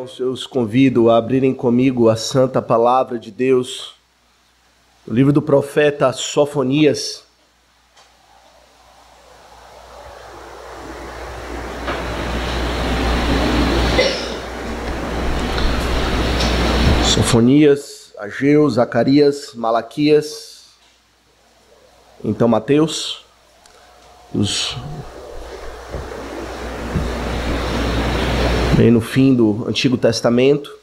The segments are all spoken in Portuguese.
irmãos, eu os convido a abrirem comigo a santa palavra de Deus, o livro do profeta Sofonias. Sofonias, Ageu, Zacarias, Malaquias, então Mateus, bem no fim do Antigo Testamento.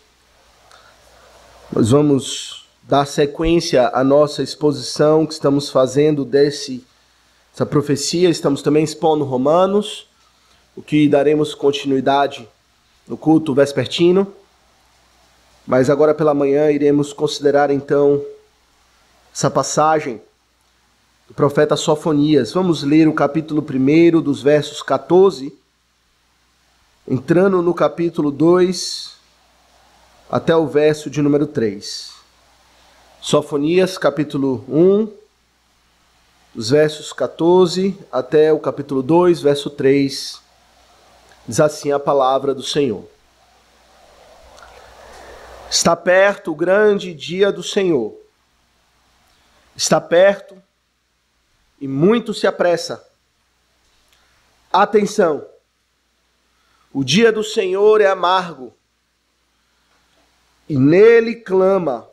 Nós vamos dar sequência à nossa exposição que estamos fazendo dessa profecia. Estamos também expondo Romanos, o que daremos continuidade no culto vespertino. Mas agora pela manhã iremos considerar então essa passagem do profeta Sofonias. Vamos ler o capítulo 1 dos versos 14, entrando no capítulo 2 até o verso de número 3. Sofonias, capítulo 1, dos versos 14 até o capítulo 2, verso 3, diz assim a palavra do Senhor. Está perto o grande dia do Senhor. Está perto e muito se apressa. Atenção! O dia do Senhor é amargo, e nele clama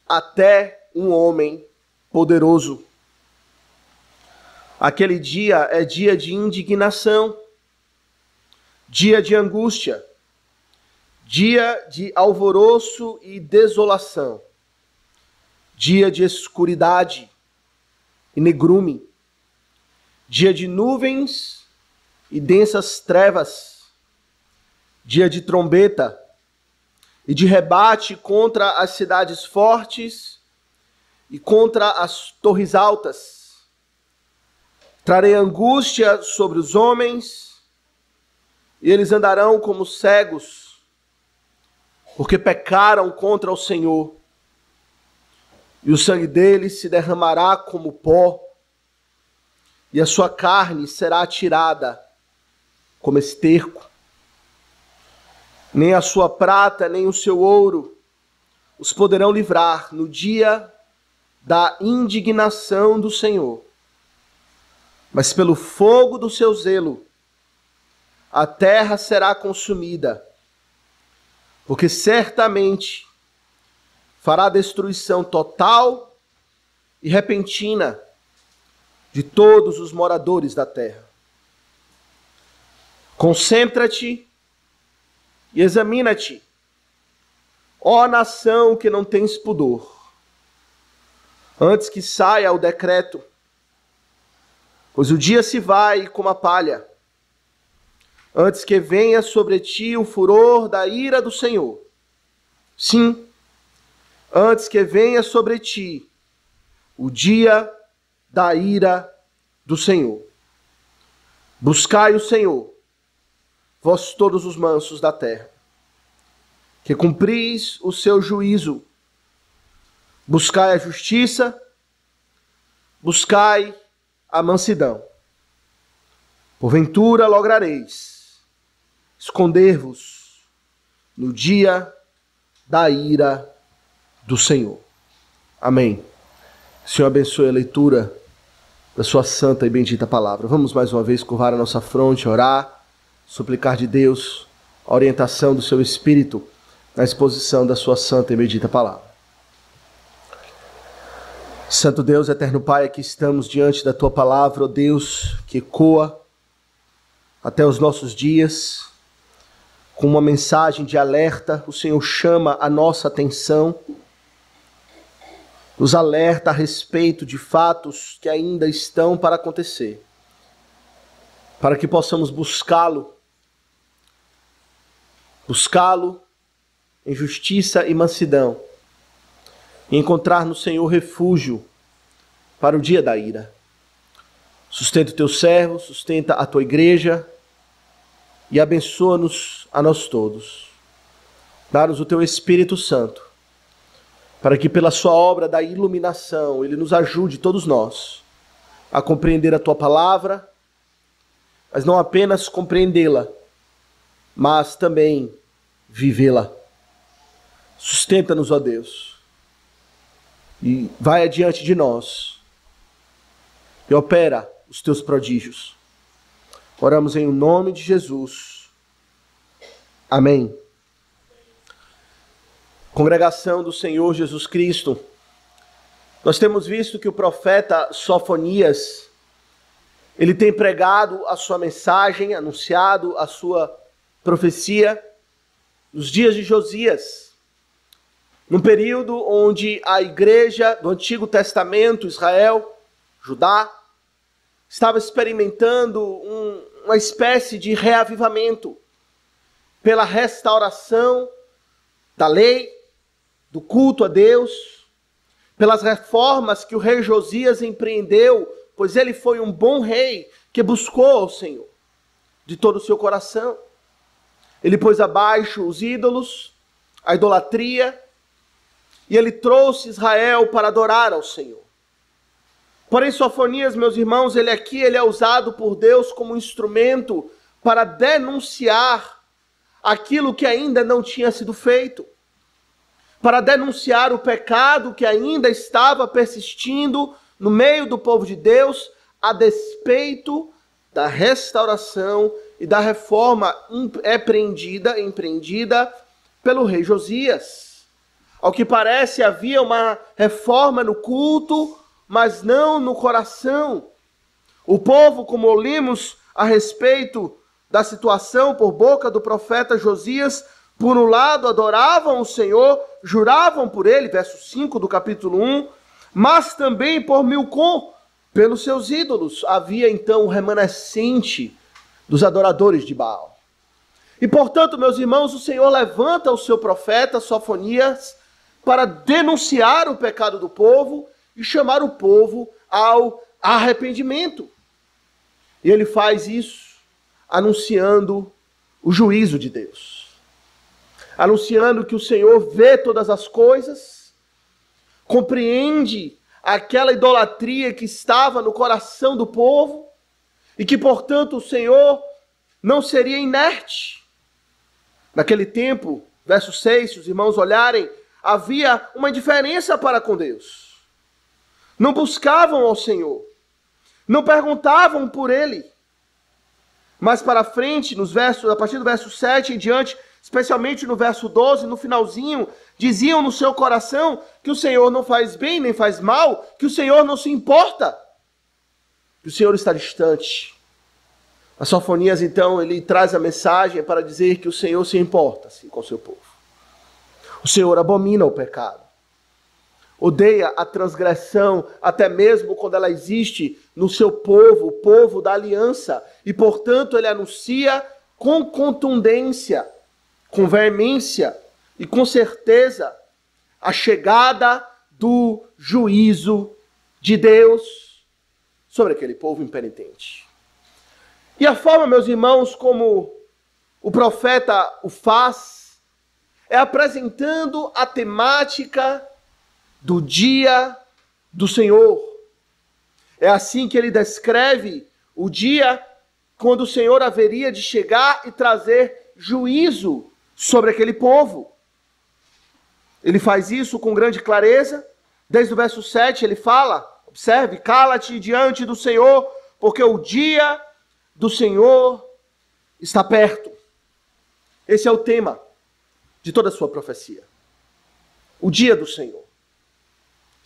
até um homem poderoso. Aquele dia é dia de indignação, dia de angústia, dia de alvoroço e desolação, dia de escuridade e negrume, dia de nuvens e densas trevas, dia de trombeta e de rebate contra as cidades fortes e contra as torres altas. Trarei angústia sobre os homens, e eles andarão como cegos, porque pecaram contra o Senhor, e o sangue deles se derramará como pó, e a sua carne será tirada como esterco. Nem a sua prata, nem o seu ouro os poderão livrar no dia da indignação do Senhor. Mas pelo fogo do seu zelo, a terra será consumida, porque certamente fará destruição total e repentina de todos os moradores da terra. Concentra-te e examina-te, ó nação que não tens pudor, antes que saia o decreto, pois o dia se vai como a palha, antes que venha sobre ti o furor da ira do Senhor. Sim, antes que venha sobre ti o dia da ira do Senhor. Buscai o Senhor, vós todos os mansos da terra, que cumpris o seu juízo. Buscai a justiça, buscai a mansidão. Porventura lograreis esconder-vos no dia da ira do Senhor. Amém. O Senhor abençoe a leitura da sua santa e bendita palavra. Vamos mais uma vez curvar a nossa fronte, orar, suplicar de Deus a orientação do seu Espírito na exposição da sua santa e bendita palavra. Santo Deus, eterno Pai, aqui estamos diante da tua palavra, ó Deus, que ecoa até os nossos dias, com uma mensagem de alerta. O Senhor chama a nossa atenção, nos alerta a respeito de fatos que ainda estão para acontecer, para que possamos buscá-lo em justiça e mansidão, e encontrar no Senhor refúgio para o dia da ira. Sustenta o teu servo, sustenta a tua igreja e abençoa-nos a nós todos. Dá-nos o teu Espírito Santo, para que pela sua obra da iluminação ele nos ajude, todos nós, a compreender a tua palavra, mas não apenas compreendê-la, mas também vivê-la. Sustenta-nos, ó Deus, e vai adiante de nós e opera os teus prodígios. Oramos em nome de Jesus. Amém. Congregação do Senhor Jesus Cristo, nós temos visto que o profeta Sofonias, ele tem pregado a sua mensagem, anunciado a sua profecia nos dias de Josias, num período onde a igreja do Antigo Testamento, Israel, Judá, estava experimentando uma espécie de reavivamento pela restauração da lei, do culto a Deus, pelas reformas que o rei Josias empreendeu, pois ele foi um bom rei que buscou ao Senhor de todo o seu coração. Ele pôs abaixo os ídolos, a idolatria, e ele trouxe Israel para adorar ao Senhor. Porém, Sofonias, meus irmãos, ele é usado por Deus como instrumento para denunciar aquilo que ainda não tinha sido feito, para denunciar o pecado que ainda estava persistindo no meio do povo de Deus, a despeito da restauração e da reforma empreendida pelo rei Josias. Ao que parece, havia uma reforma no culto, mas não no coração. O povo, como ouvimos a respeito da situação por boca do profeta Josias, por um lado adoravam o Senhor, juravam por ele, verso 5 do capítulo 1, mas também por Milcom, pelos seus ídolos. Havia então o remanescente dos adoradores de Baal. E portanto, meus irmãos, o Senhor levanta o seu profeta Sofonias para denunciar o pecado do povo e chamar o povo ao arrependimento. E ele faz isso anunciando o juízo de Deus, anunciando que o Senhor vê todas as coisas, compreende aquela idolatria que estava no coração do povo e que, portanto, o Senhor não seria inerte. Naquele tempo, verso 6, se os irmãos olharem, havia uma indiferença para com Deus. Não buscavam ao Senhor, não perguntavam por Ele. Mais para frente, a partir do verso 7 em diante, especialmente no verso 12, no finalzinho, diziam no seu coração que o Senhor não faz bem nem faz mal, que o Senhor não se importa, que o Senhor está distante. A Sofonias, então, ele traz a mensagem para dizer que o Senhor se importa sim, com o seu povo. O Senhor abomina o pecado, odeia a transgressão, até mesmo quando ela existe no seu povo, o povo da aliança, e portanto ele anuncia com contundência, com veemência e com certeza a chegada do juízo de Deus sobre aquele povo impenitente. E a forma, meus irmãos, como o profeta o faz, é apresentando a temática do dia do Senhor. É assim que ele descreve o dia quando o Senhor haveria de chegar e trazer juízo sobre aquele povo. Ele faz isso com grande clareza. Desde o verso 7 ele fala, observe, cala-te diante do Senhor, porque o dia do Senhor está perto. Esse é o tema de toda a sua profecia. O dia do Senhor.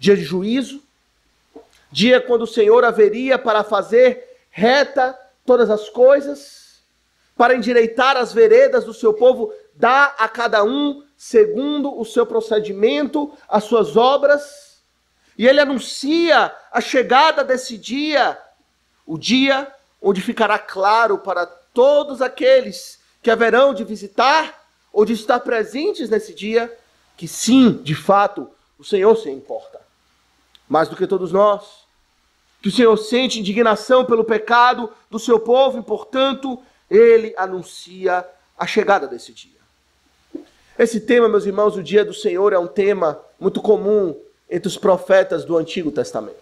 Dia de juízo, dia quando o Senhor haveria para fazer reta todas as coisas, para endireitar as veredas do seu povo, dar a cada um segundo o seu procedimento, as suas obras. E ele anuncia a chegada desse dia, o dia onde ficará claro para todos aqueles que haverão de visitar ou de estar presentes nesse dia, que sim, de fato, o Senhor se importa. Mais do que todos nós, que o Senhor sente indignação pelo pecado do seu povo e, portanto, ele anuncia a chegada desse dia. Esse tema, meus irmãos, o dia do Senhor, é um tema muito comum entre os profetas do Antigo Testamento.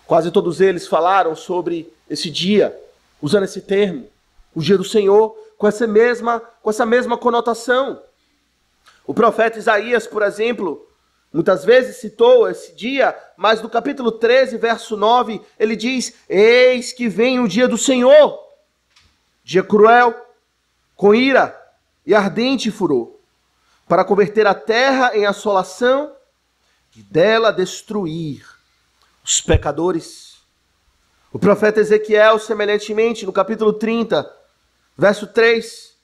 Quase todos eles falaram sobre esse dia, usando esse termo, o dia do Senhor, com essa mesma conotação. O profeta Isaías, por exemplo, muitas vezes citou esse dia, mas no capítulo 13, verso 9, ele diz: eis que vem o dia do Senhor, dia cruel, com ira e ardente furor, para converter a terra em assolação e dela destruir os pecadores. O profeta Ezequiel, semelhantemente, no capítulo 30, verso 3,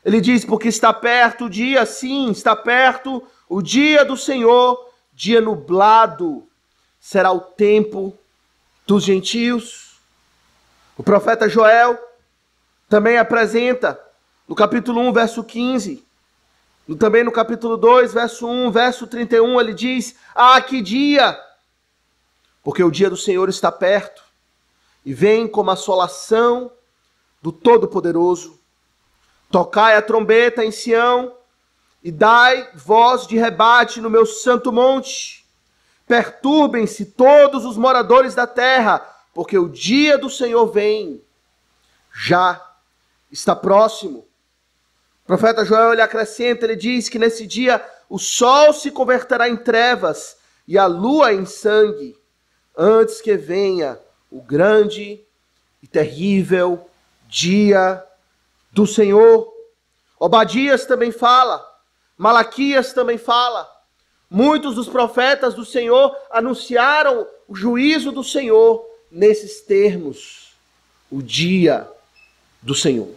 ele diz: porque está perto o dia, sim, está perto o dia do Senhor, dia nublado será o tempo dos gentios. O profeta Joel também apresenta, no capítulo 1, verso 15, também no capítulo 2, verso 1, verso 31, ele diz: ah, que dia! Porque o dia do Senhor está perto, e vem como assolação do Todo-Poderoso. Tocai a trombeta em Sião, e dai voz de rebate no meu santo monte. Perturbem-se todos os moradores da terra, porque o dia do Senhor vem, já está próximo. O profeta Joel, ele acrescenta, ele diz que nesse dia o sol se converterá em trevas e a lua em sangue, antes que venha o grande e terrível dia do Senhor. Obadias também fala, Malaquias também fala. Muitos dos profetas do Senhor anunciaram o juízo do Senhor nesses termos: o dia do Senhor.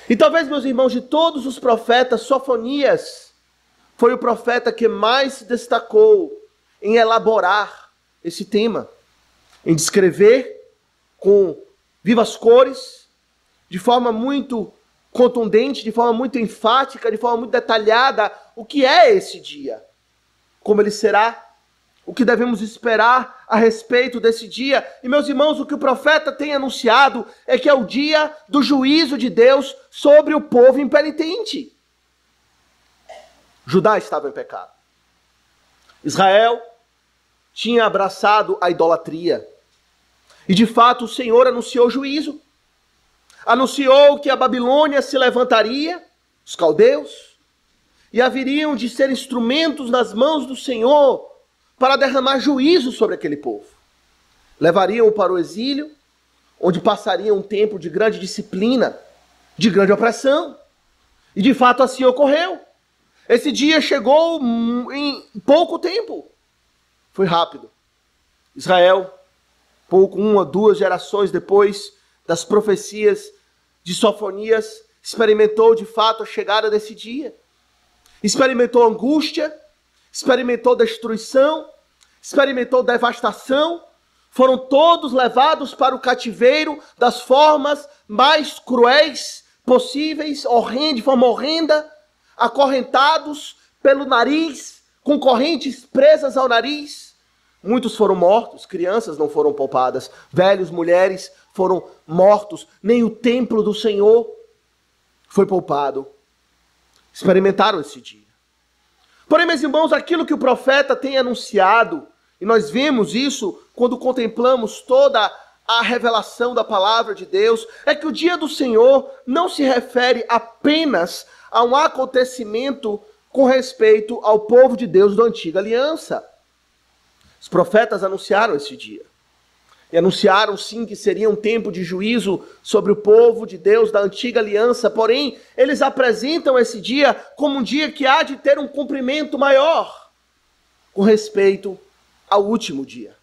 E talvez, meus irmãos, de todos os profetas, Sofonias foi o profeta que mais se destacou em elaborar esse tema, em descrever com vivas cores, de forma muito contundente, de forma muito enfática, de forma muito detalhada, o que é esse dia, como ele será, o que devemos esperar a respeito desse dia. E, meus irmãos, o que o profeta tem anunciado é que é o dia do juízo de Deus sobre o povo impenitente. Judá estava em pecado. Israel tinha abraçado a idolatria. E, de fato, o Senhor anunciou juízo. Anunciou que a Babilônia se levantaria, os caldeus, e haveriam de ser instrumentos nas mãos do Senhor para derramar juízo sobre aquele povo. Levariam-o para o exílio, onde passariam um tempo de grande disciplina, de grande opressão. E de fato assim ocorreu. Esse dia chegou em pouco tempo. Foi rápido. Israel, uma, 2 gerações depois das profecias de Sofonias, experimentou de fato a chegada desse dia. Experimentou angústia, experimentou destruição, experimentou devastação. Foram todos levados para o cativeiro das formas mais cruéis possíveis, de forma horrenda, acorrentados pelo nariz, com correntes presas ao nariz. Muitos foram mortos, crianças não foram poupadas, velhos, mulheres foram mortos, nem o templo do Senhor foi poupado. Experimentaram esse dia. Porém, meus irmãos, aquilo que o profeta tem anunciado, e nós vemos isso quando contemplamos toda a revelação da palavra de Deus, é que o dia do Senhor não se refere apenas a um acontecimento com respeito ao povo de Deus da antiga aliança. Os profetas anunciaram esse dia. E anunciaram sim que seria um tempo de juízo sobre o povo de Deus da antiga aliança. Porém, eles apresentam esse dia como um dia que há de ter um cumprimento maior com respeito ao último dia.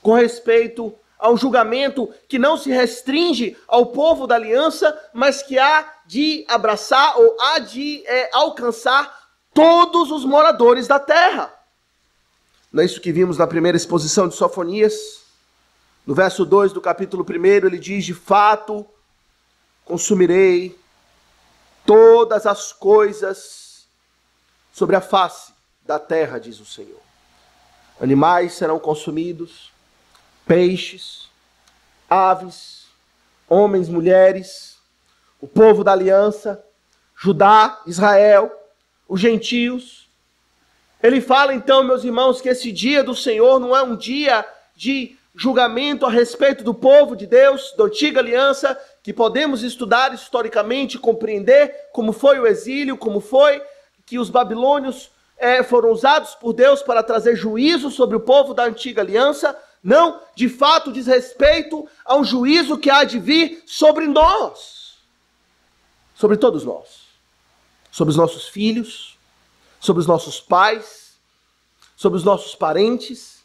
Com respeito a um julgamento que não se restringe ao povo da aliança, mas que há de abraçar ou há de alcançar todos os moradores da terra. Não é isso que vimos na primeira exposição de Sofonias? No verso 2 do capítulo 1, ele diz: de fato, consumirei todas as coisas sobre a face da terra, diz o Senhor. Animais serão consumidos, peixes, aves, homens, mulheres, o povo da aliança, Judá, Israel, os gentios. Ele fala então, meus irmãos, que esse dia do Senhor não é um dia de julgamento a respeito do povo de Deus, da antiga aliança, que podemos estudar historicamente, compreender como foi o exílio, como foi que os babilônios foram usados por Deus para trazer juízo sobre o povo da antiga aliança. Não, de fato diz respeito a um juízo que há de vir sobre nós, sobre todos nós, sobre os nossos filhos, sobre os nossos pais, sobre os nossos parentes,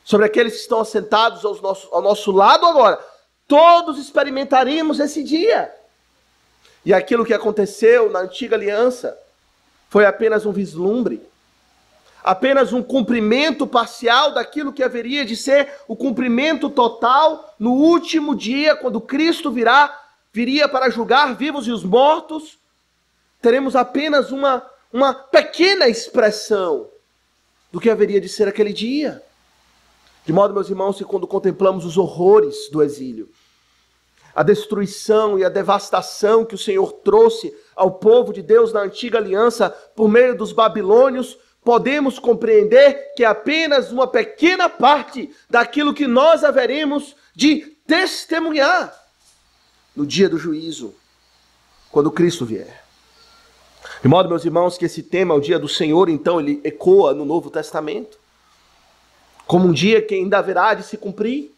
sobre aqueles que estão assentados ao nosso lado agora. Todos experimentaremos esse dia. E aquilo que aconteceu na antiga aliança foi apenas um vislumbre, apenas um cumprimento parcial daquilo que haveria de ser o cumprimento total no último dia, quando Cristo viria para julgar vivos e os mortos. Teremos apenas uma pequena expressão do que haveria de ser aquele dia. De modo, meus irmãos, que quando contemplamos os horrores do exílio, a destruição e a devastação que o Senhor trouxe ao povo de Deus na antiga aliança por meio dos babilônios, podemos compreender que é apenas uma pequena parte daquilo que nós haveremos de testemunhar no dia do juízo, quando Cristo vier. De modo, meus irmãos, que esse tema, o dia do Senhor, então, ele ecoa no Novo Testamento, como um dia que ainda haverá de se cumprir.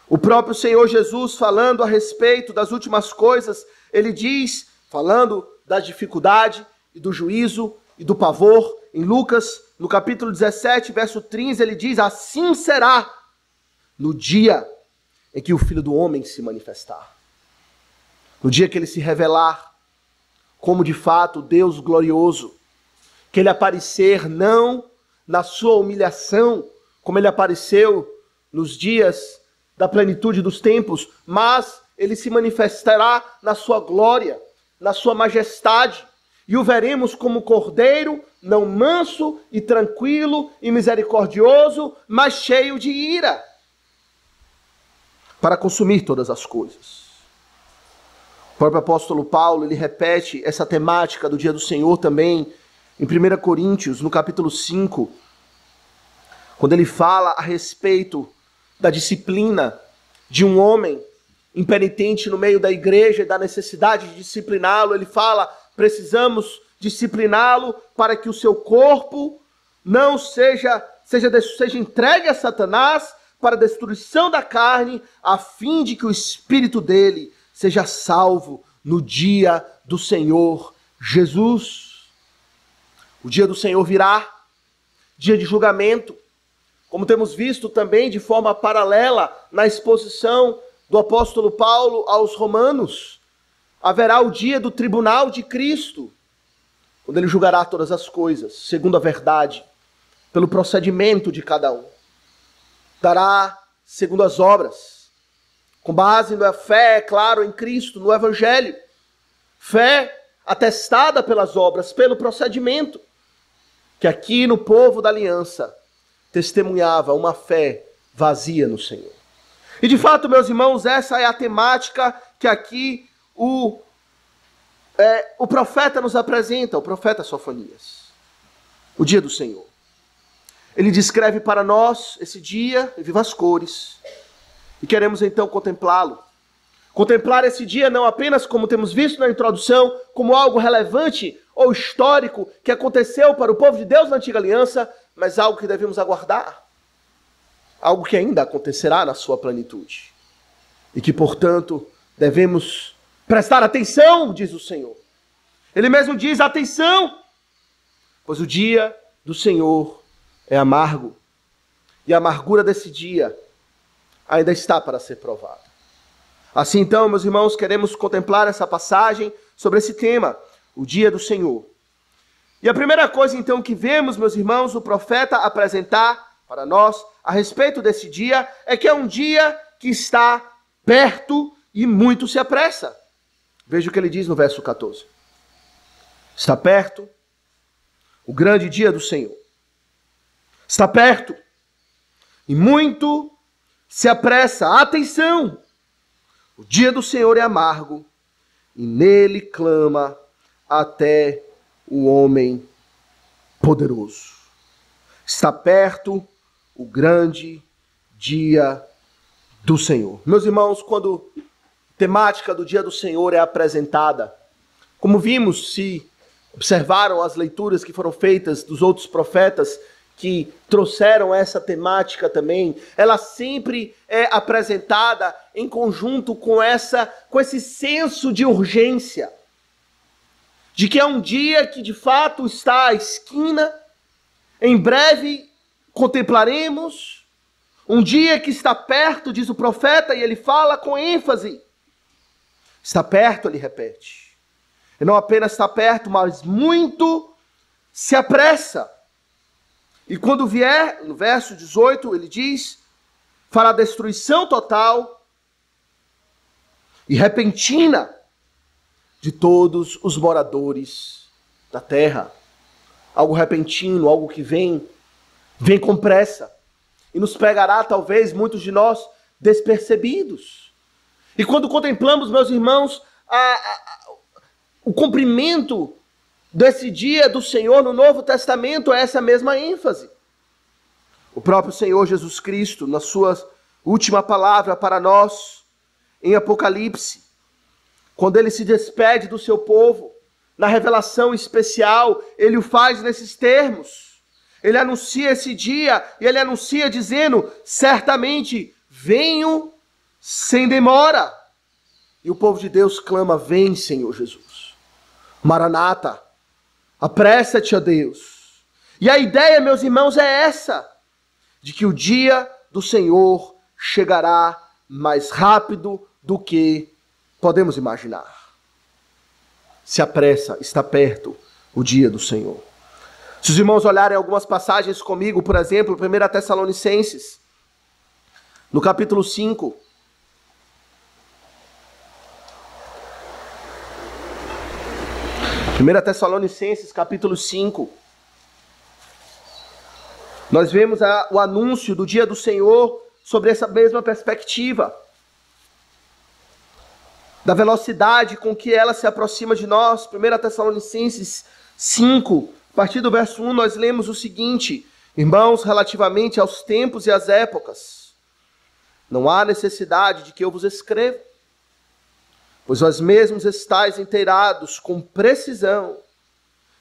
O próprio Senhor Jesus, falando a respeito das últimas coisas, ele diz, falando da dificuldade e do juízo e do pavor, em Lucas, no capítulo 17, verso 13, ele diz: assim será no dia em que o Filho do Homem se manifestar. No dia que ele se revelar como de fato Deus glorioso, que ele aparecer não na sua humilhação, como ele apareceu nos dias da plenitude dos tempos, mas ele se manifestará na sua glória, na sua majestade, e o veremos como cordeiro, não manso e tranquilo e misericordioso, mas cheio de ira, para consumir todas as coisas. O próprio apóstolo Paulo, ele repete essa temática do dia do Senhor também em 1 Coríntios, no capítulo 5, quando ele fala a respeito da disciplina de um homem impenitente no meio da igreja e da necessidade de discipliná-lo. Ele fala: precisamos discipliná-lo para que o seu corpo não seja entregue a Satanás para a destruição da carne, a fim de que o espírito dele seja salvo no dia do Senhor Jesus. O dia do Senhor virá, dia de julgamento, como temos visto também de forma paralela na exposição do apóstolo Paulo aos Romanos. Haverá o dia do tribunal de Cristo, quando ele julgará todas as coisas, segundo a verdade, pelo procedimento de cada um. Dará segundo as obras, com base na fé, é claro, em Cristo, no Evangelho. Fé atestada pelas obras, pelo procedimento, que aqui no povo da aliança testemunhava uma fé vazia no Senhor. E de fato, meus irmãos, essa é a temática que aqui o profeta nos apresenta, o profeta Sofonias. O dia do Senhor. Ele descreve para nós esse dia em vivas cores. E queremos então contemplá-lo. Contemplar esse dia não apenas, como temos visto na introdução, como algo relevante ou histórico que aconteceu para o povo de Deus na antiga aliança, mas algo que devemos aguardar. Algo que ainda acontecerá na sua plenitude. E que, portanto, devemos prestar atenção, diz o Senhor. Ele mesmo diz: atenção, pois o dia do Senhor é amargo. E a amargura desse dia ainda está para ser provada. Assim então, meus irmãos, queremos contemplar essa passagem sobre esse tema, o dia do Senhor. E a primeira coisa então que vemos, meus irmãos, o profeta apresentar para nós a respeito desse dia é que é um dia que está perto e muito se apressa. Veja o que ele diz no verso 14. Está perto o grande dia do Senhor. Está perto e muito se apressa. Atenção! O dia do Senhor é amargo e nele clama até o homem poderoso. Está perto o grande dia do Senhor. Meus irmãos, quando a temática do dia do Senhor é apresentada, como vimos, se observaram as leituras que foram feitas dos outros profetas que trouxeram essa temática também, ela sempre é apresentada em conjunto com esse senso de urgência, de que é um dia que de fato está à esquina, em breve contemplaremos, um dia que está perto, diz o profeta, e ele fala com ênfase. Está perto, ele repete. E não apenas está perto, mas muito se apressa. E quando vier, no verso 18, ele diz, fará destruição total e repentina de todos os moradores da terra. Algo repentino, algo que vem com pressa. E nos pegará, talvez, muitos de nós despercebidos. E quando contemplamos, meus irmãos, o cumprimento desse dia do Senhor no Novo Testamento, é essa mesma ênfase. O próprio Senhor Jesus Cristo, na sua última palavra para nós, em Apocalipse, quando ele se despede do seu povo, na revelação especial, ele o faz nesses termos. Ele anuncia esse dia, e ele anuncia dizendo, certamente, venho sem demora. E o povo de Deus clama, vem, Senhor Jesus. Maranata, apressa-te, ó Deus. E a ideia, meus irmãos, é essa, de que o dia do Senhor chegará mais rápido do que podemos imaginar. Se apressa, está perto o dia do Senhor. Se os irmãos olharem algumas passagens comigo, por exemplo, 1 Tessalonicenses, no capítulo 5. 1 Tessalonicenses, capítulo 5. Nós vemos o anúncio do dia do Senhor sobre essa mesma perspectiva. Da velocidade com que ela se aproxima de nós. 1 Tessalonicenses 5, a partir do verso 1, nós lemos o seguinte: irmãos, relativamente aos tempos e às épocas, não há necessidade de que eu vos escreva, pois vós mesmos estáis inteirados com precisão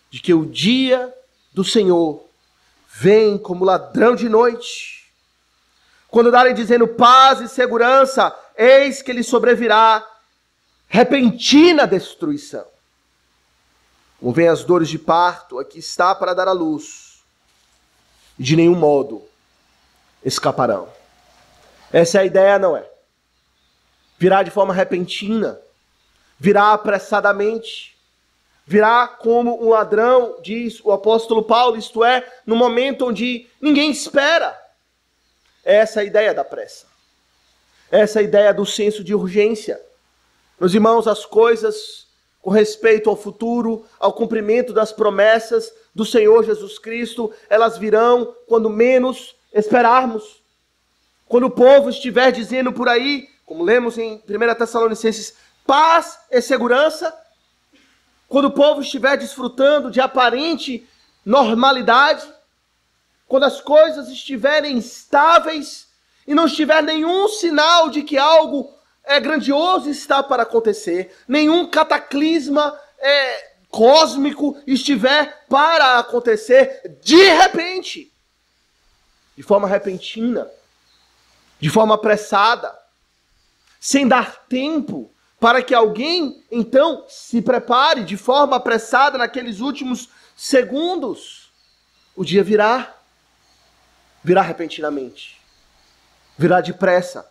de que o dia do Senhor vem como ladrão de noite. Quando darem dizendo paz e segurança, eis que lhe sobrevirá repentina destruição. Como vem as dores de parto, aqui está para dar à luz, e de nenhum modo escaparão. Essa é a ideia, não é? Virá de forma repentina, virá apressadamente, virá como um ladrão, diz o apóstolo Paulo, isto é, no momento onde ninguém espera. Essa é a ideia da pressa. Essa é a ideia do senso de urgência. Meus irmãos, as coisas com respeito ao futuro, ao cumprimento das promessas do Senhor Jesus Cristo, elas virão quando menos esperarmos. Quando o povo estiver dizendo por aí, como lemos em 1 Tessalonicenses, paz e segurança, quando o povo estiver desfrutando de aparente normalidade, quando as coisas estiverem estáveis e não estiver nenhum sinal de que algo grandioso está para acontecer, nenhum cataclisma cósmico estiver para acontecer, de repente, de forma repentina, de forma apressada, sem dar tempo para que alguém, então, se prepare de forma apressada naqueles últimos segundos, o dia virá repentinamente, virá depressa,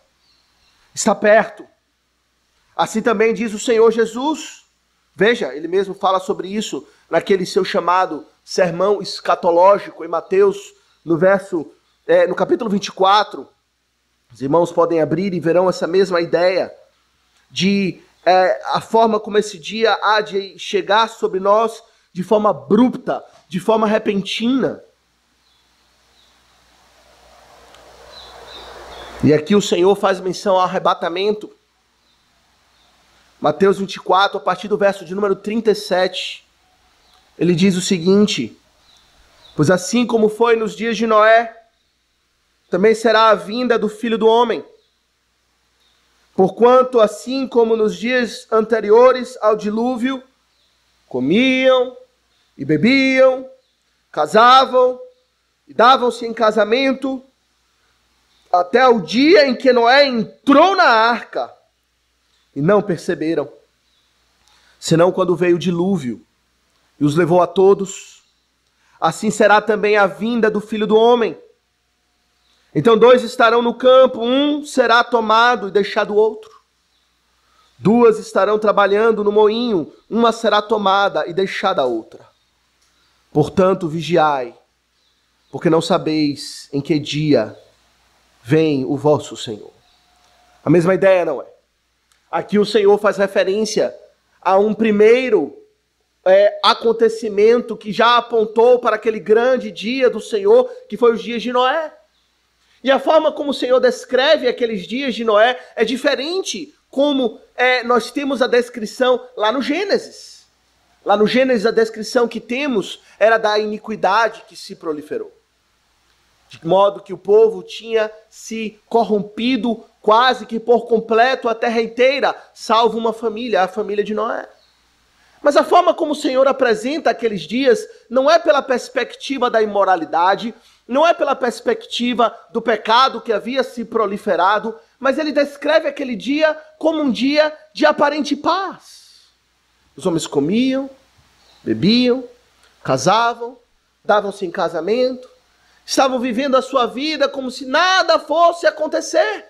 está perto. Assim também diz o Senhor Jesus. Veja, ele mesmo fala sobre isso naquele seu chamado sermão escatológico em Mateus, no capítulo 24. Os irmãos podem abrir e verão essa mesma ideia de a forma como esse dia há de chegar sobre nós de forma abrupta, de forma repentina. E aqui o Senhor faz menção ao arrebatamento. Mateus 24, a partir do verso de número 37, ele diz o seguinte: pois assim como foi nos dias de Noé, também será a vinda do Filho do Homem. Porquanto, assim como nos dias anteriores ao dilúvio, comiam e bebiam, casavam e davam-se em casamento, até o dia em que Noé entrou na arca, e não perceberam, senão quando veio o dilúvio e os levou a todos. Assim será também a vinda do Filho do Homem. Então 2 estarão no campo, um será tomado e deixado o outro. 2 estarão trabalhando no moinho, uma será tomada e deixada a outra. Portanto, vigiai, porque não sabeis em que dia vem o vosso Senhor. A mesma ideia, não é? Aqui o Senhor faz referência a um primeiro acontecimento que já apontou para aquele grande dia do Senhor, que foi os dias de Noé. E a forma como o Senhor descreve aqueles dias de Noé é diferente como nós temos a descrição lá no Gênesis. Lá no Gênesis a descrição que temos era da iniquidade que se proliferou. De modo que o povo tinha se corrompido quase que por completo a terra inteira, salvo uma família, a família de Noé. Mas a forma como o Senhor apresenta aqueles dias não é pela perspectiva da imoralidade, não é pela perspectiva do pecado que havia se proliferado, mas ele descreve aquele dia como um dia de aparente paz. Os homens comiam, bebiam, casavam, davam-se em casamento, estavam vivendo a sua vida como se nada fosse acontecer.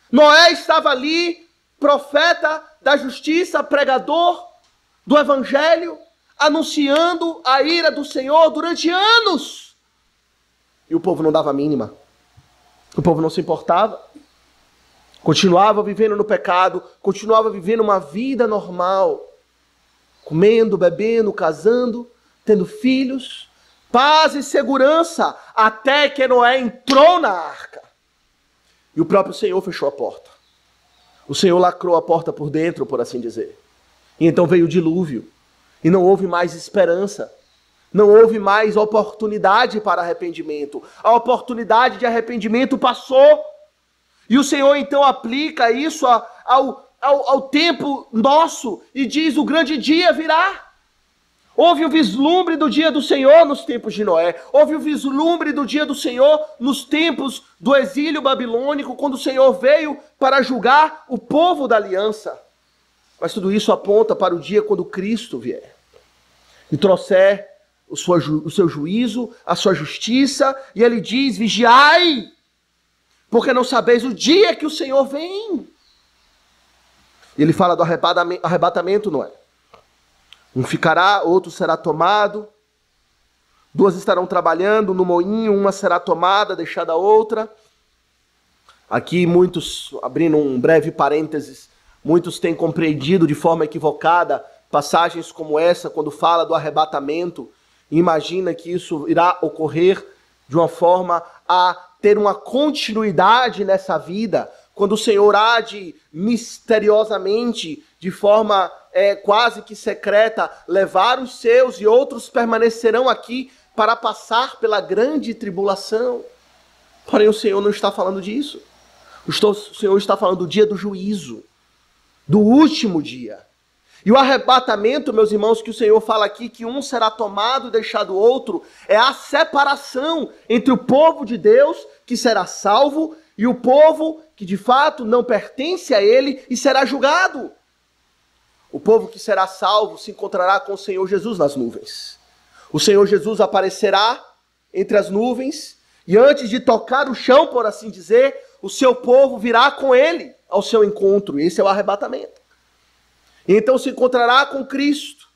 Noé estava ali, profeta da justiça, pregador do evangelho, anunciando a ira do Senhor durante anos. E o povo não dava a mínima. O povo não se importava. Continuava vivendo no pecado, continuava vivendo uma vida normal. Comendo, bebendo, casando, tendo filhos. Paz e segurança, até que Noé entrou na arca. E o próprio Senhor fechou a porta. O Senhor lacrou a porta por dentro, por assim dizer. E então veio o dilúvio. E não houve mais esperança. Não houve mais oportunidade para arrependimento. A oportunidade de arrependimento passou. E o Senhor então aplica isso ao tempo nosso e diz: o grande dia virá. Houve o vislumbre do dia do Senhor nos tempos de Noé. Houve o vislumbre do dia do Senhor nos tempos do exílio babilônico, quando o Senhor veio para julgar o povo da aliança. Mas tudo isso aponta para o dia quando Cristo vier e trouxer o seu juízo, a sua justiça, e ele diz: vigiai, porque não sabeis o dia que o Senhor vem. Ele fala do arrebatamento, não é? Um ficará, outro será tomado. 2 estarão trabalhando no moinho, uma será tomada, deixada a outra. Aqui muitos, abrindo um breve parênteses, muitos têm compreendido de forma equivocada passagens como essa, quando fala do arrebatamento, e imagina que isso irá ocorrer de uma forma a ter uma continuidade nessa vida, quando o Senhor há de misteriosamente, de forma quase que secreta, levar os seus e outros permanecerão aqui para passar pela grande tribulação. Porém, o Senhor não está falando disso. O Senhor está falando do dia do juízo, do último dia. E o arrebatamento, meus irmãos, que o Senhor fala aqui, que um será tomado e deixado o outro, é a separação entre o povo de Deus, que será salvo, e o povo que de fato não pertence a ele e será julgado. O povo que será salvo se encontrará com o Senhor Jesus nas nuvens. O Senhor Jesus aparecerá entre as nuvens e antes de tocar o chão, por assim dizer, o seu povo virá com ele ao seu encontro. Esse é o arrebatamento. E então se encontrará com Cristo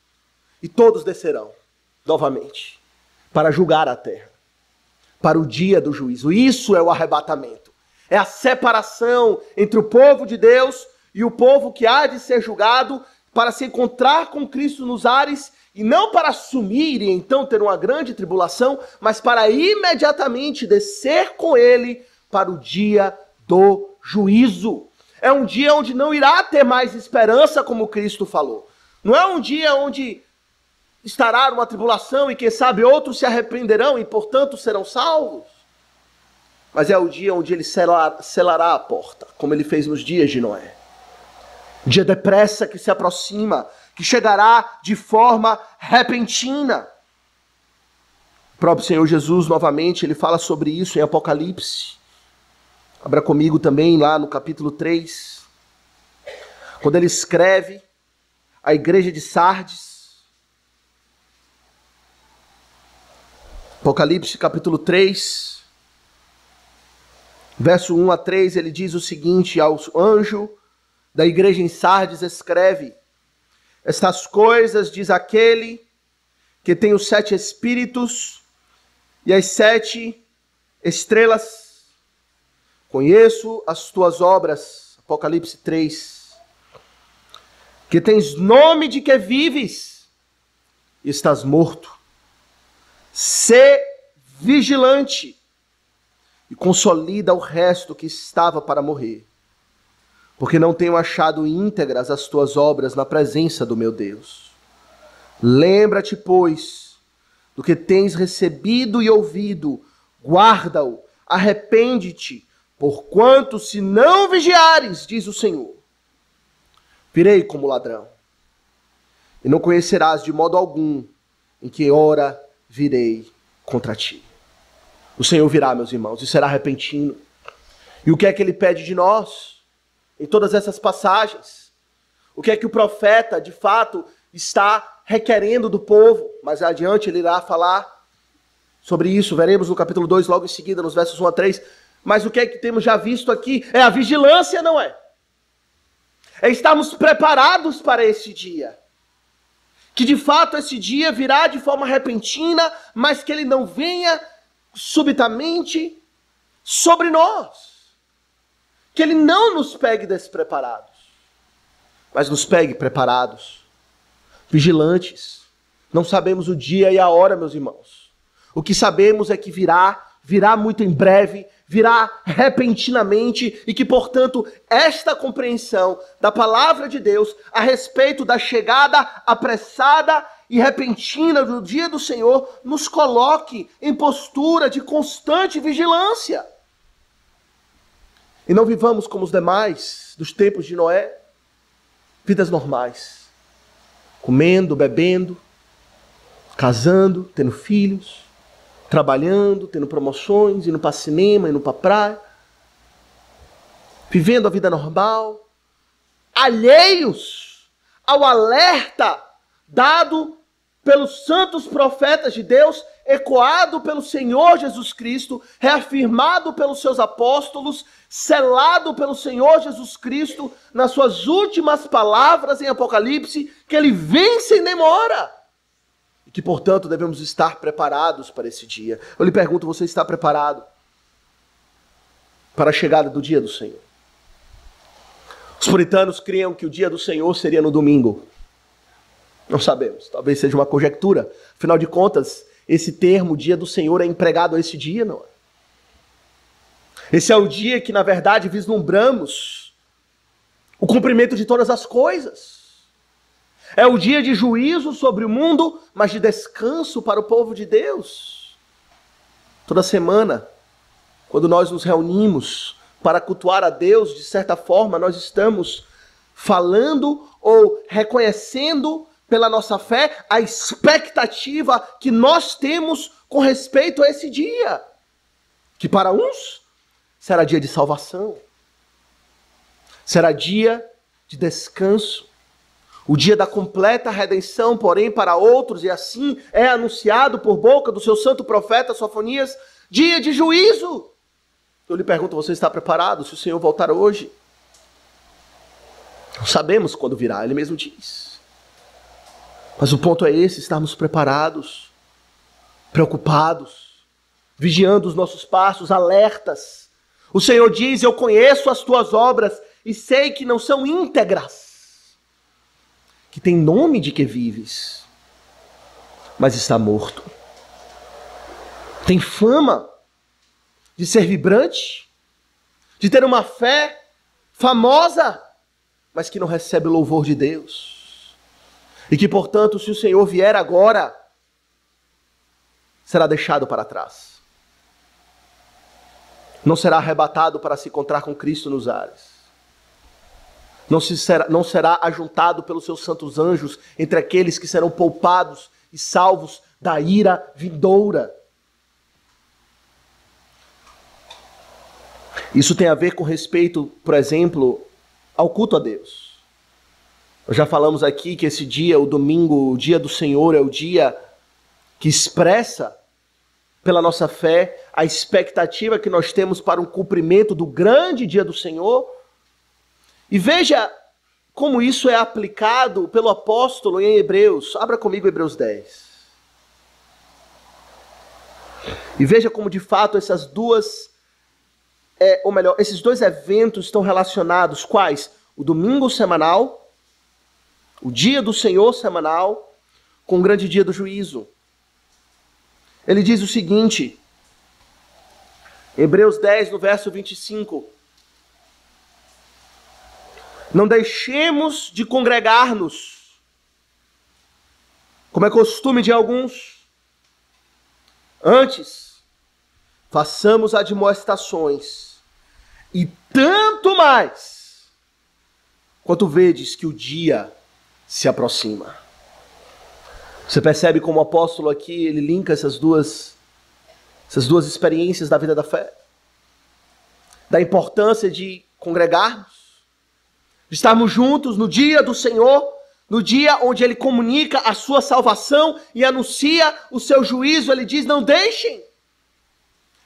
e todos descerão novamente para julgar a terra, para o dia do juízo. Isso é o arrebatamento. É a separação entre o povo de Deus e o povo que há de ser julgado, para se encontrar com Cristo nos ares, e não para assumir e então ter uma grande tribulação, mas para imediatamente descer com ele para o dia do juízo. É um dia onde não irá ter mais esperança, como Cristo falou. Não é um dia onde estará uma tribulação e quem sabe outros se arrependerão e portanto serão salvos. mas é o dia onde ele selará a porta, como ele fez nos dias de Noé. Um dia depressa que se aproxima, que chegará de forma repentina. O próprio Senhor Jesus, novamente, ele fala sobre isso em Apocalipse. Abra comigo também lá no capítulo 3, quando ele escreve à igreja de Sardes. Apocalipse capítulo 3, verso 1 a 3, ele diz o seguinte: ao anjo da igreja em Sardes escreve: estas coisas diz aquele que tem os 7 espíritos e as 7 estrelas. Conheço as tuas obras, Apocalipse 3, que tens nome de que vives e estás morto. Sê vigilante e consolida o resto que estava para morrer, porque não tenho achado íntegras as tuas obras na presença do meu Deus. Lembra-te, pois, do que tens recebido e ouvido, guarda-o, arrepende-te, porquanto se não vigiares, diz o Senhor, virei como ladrão, e não conhecerás de modo algum em que hora virei contra ti. O Senhor virá, meus irmãos, e será repentino. E o que é que ele pede de nós em todas essas passagens? O que é que o profeta, de fato, está requerendo do povo? Mais adiante ele irá falar sobre isso, veremos no capítulo 2, logo em seguida, nos versos 1 a 3. Mas o que é que temos já visto aqui? É a vigilância, não é? É estarmos preparados para esse dia. Que de fato esse dia virá de forma repentina, mas que ele não venha subitamente sobre nós. Que ele não nos pegue despreparados, mas nos pegue preparados, vigilantes. Não sabemos o dia e a hora, meus irmãos. O que sabemos é que virá muito em breve, virá repentinamente, e que, portanto, esta compreensão da palavra de Deus a respeito da chegada apressada e repentina do dia do Senhor nos coloque em postura de constante vigilância. E não vivamos como os demais dos tempos de Noé, vidas normais, comendo, bebendo, casando, tendo filhos, trabalhando, tendo promoções, indo para cinema, indo para praia, vivendo a vida normal, alheios ao alerta dado pelos santos profetas de Deus, ecoado pelo Senhor Jesus Cristo, reafirmado pelos seus apóstolos, selado pelo Senhor Jesus Cristo nas suas últimas palavras em Apocalipse, que ele vem sem demora. E que, portanto, devemos estar preparados para esse dia. Eu lhe pergunto, você está preparado para a chegada do dia do Senhor? Os puritanos criam que o dia do Senhor seria no domingo. Não sabemos, talvez seja uma conjectura. Afinal de contas, esse termo, dia do Senhor, é empregado a esse dia, não é? Esse é o dia que, na verdade, vislumbramos o cumprimento de todas as coisas. É o dia de juízo sobre o mundo, mas de descanso para o povo de Deus. Toda semana, quando nós nos reunimos para cultuar a Deus, de certa forma, nós estamos falando ou reconhecendo pela nossa fé a expectativa que nós temos com respeito a esse dia. Que para uns será dia de salvação, será dia de descanso, o dia da completa redenção, porém para outros, e assim é anunciado por boca do seu santo profeta Sofonias, dia de juízo. Eu lhe pergunto, você está preparado se o Senhor voltar hoje? Não sabemos quando virá, ele mesmo diz. Mas o ponto é esse, estarmos preparados, preocupados, vigiando os nossos passos, alertas. O Senhor diz, eu conheço as tuas obras e sei que não são íntegras, que tem nome de que vives, mas está morto. Tem fama de ser vibrante, de ter uma fé famosa, mas que não recebe o louvor de Deus. E que, portanto, se o Senhor vier agora, será deixado para trás. não será arrebatado para se encontrar com Cristo nos ares. Não será ajuntado pelos seus santos anjos entre aqueles que serão poupados e salvos da ira vindoura. Isso tem a ver com respeito, por exemplo, ao culto a Deus. Nós já falamos aqui que esse dia, o domingo, o dia do Senhor, é o dia que expressa pela nossa fé a expectativa que nós temos para um cumprimento do grande dia do Senhor. E veja como isso é aplicado pelo apóstolo em Hebreus. Abra comigo Hebreus 10. E veja como de fato esses dois eventos estão relacionados. Quais? O domingo semanal, o dia do Senhor semanal, com o grande dia do juízo. Ele diz o seguinte, Hebreus 10, no verso 25. Não deixemos de congregar-nos, como é costume de alguns. Antes, façamos admoestações, e tanto mais, quanto vedes que o dia se aproxima. Você percebe como o apóstolo aqui, ele linka essas duas experiências da vida da fé? Da importância de congregarmos, de estarmos juntos no dia do Senhor, no dia onde Ele comunica a sua salvação e anuncia o seu juízo. Ele diz, não deixem.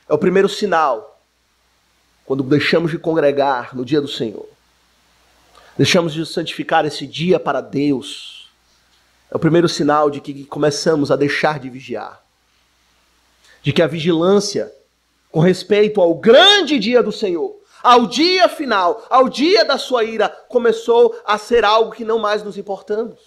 É o primeiro sinal, quando deixamos de congregar no dia do Senhor. Deixamos de santificar esse dia para Deus. É o primeiro sinal de que começamos a deixar de vigiar. De que a vigilância com respeito ao grande dia do Senhor, ao dia final, ao dia da sua ira, começou a ser algo que não mais nos importamos.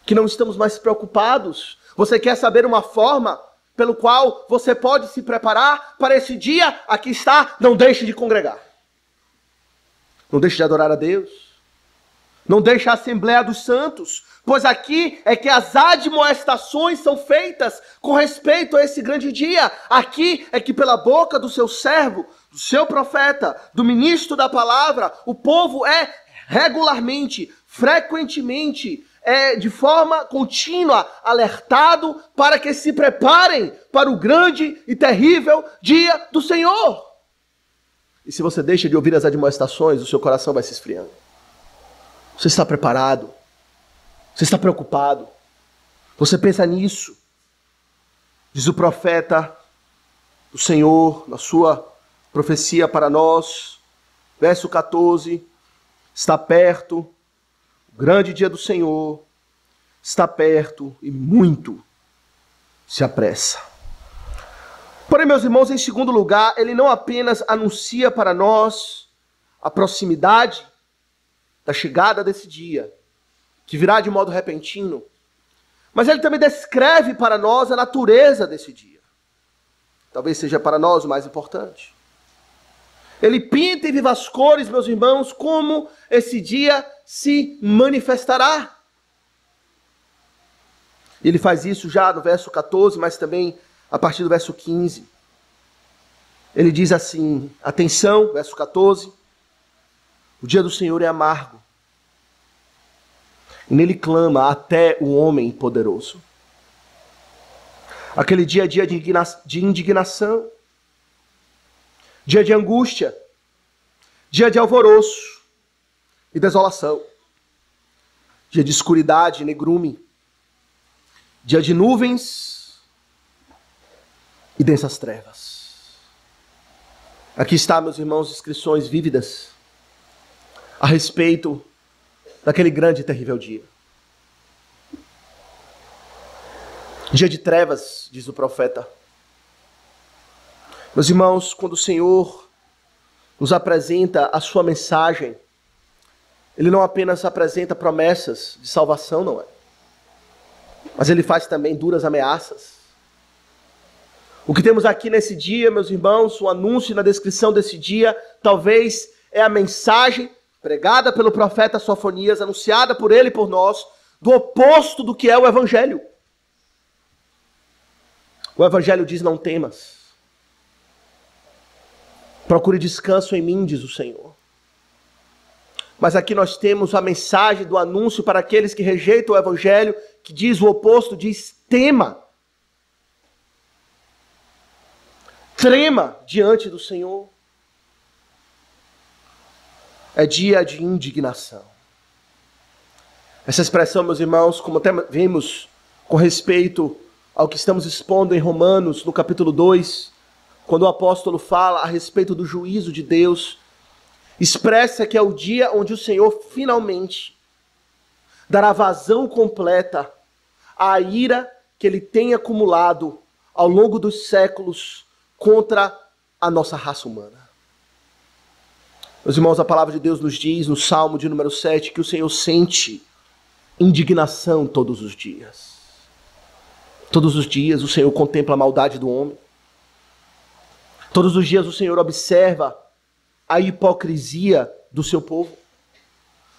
Que não estamos mais preocupados. Você quer saber uma forma pelo qual você pode se preparar para esse dia? Aqui está, não deixe de congregar. Não deixe de adorar a Deus. Não deixe a Assembleia dos Santos. Pois aqui é que as admoestações são feitas com respeito a esse grande dia. Aqui é que pela boca do seu servo, do seu profeta, do ministro da palavra, o povo é regularmente, frequentemente, de forma contínua, alertado para que se preparem para o grande e terrível dia do Senhor. E se você deixa de ouvir as admoestações, o seu coração vai se esfriando. Você está preparado? Você está preocupado? Você pensa nisso? Diz o profeta do Senhor, na sua profecia para nós, verso 14, está perto, o grande dia do Senhor, está perto e muito se apressa. Porém, meus irmãos, em segundo lugar, ele não apenas anuncia para nós a proximidade da chegada desse dia, que virá de modo repentino, mas ele também descreve para nós a natureza desse dia. Talvez seja para nós o mais importante. Ele pinta em vivas cores, meus irmãos, como esse dia se manifestará. Ele faz isso já no verso 14, mas também a partir do verso 15. Ele diz assim, atenção, verso 14, o dia do Senhor é amargo, e nele clama até o homem poderoso. Aquele dia é dia de indignação, dia de angústia, dia de alvoroço e desolação, dia de escuridade e negrume, dia de nuvens e densas trevas. Aqui está, meus irmãos, inscrições vívidas a respeito daquele grande e terrível dia. Dia de trevas, diz o profeta. Meus irmãos, quando o Senhor nos apresenta a sua mensagem, Ele não apenas apresenta promessas de salvação, não é? Mas Ele faz também duras ameaças. O que temos aqui nesse dia, meus irmãos, o anúncio na descrição desse dia, talvez é a mensagem pregada pelo profeta Sofonias, anunciada por ele e por nós, do oposto do que é o Evangelho. O Evangelho diz, não temas. Procure descanso em mim, diz o Senhor. Mas aqui nós temos a mensagem do anúncio para aqueles que rejeitam o evangelho, que diz o oposto, diz tema. Trema diante do Senhor. É dia de indignação. Essa expressão, meus irmãos, como até vimos com respeito ao que estamos expondo em Romanos, no capítulo 2, quando o apóstolo fala a respeito do juízo de Deus, expressa que é o dia onde o Senhor finalmente dará vazão completa à ira que ele tem acumulado ao longo dos séculos contra a nossa raça humana. Meus irmãos, a palavra de Deus nos diz no Salmo de número 7 que o Senhor sente indignação todos os dias. Todos os dias o Senhor contempla a maldade do homem. Todos os dias o Senhor observa a hipocrisia do seu povo.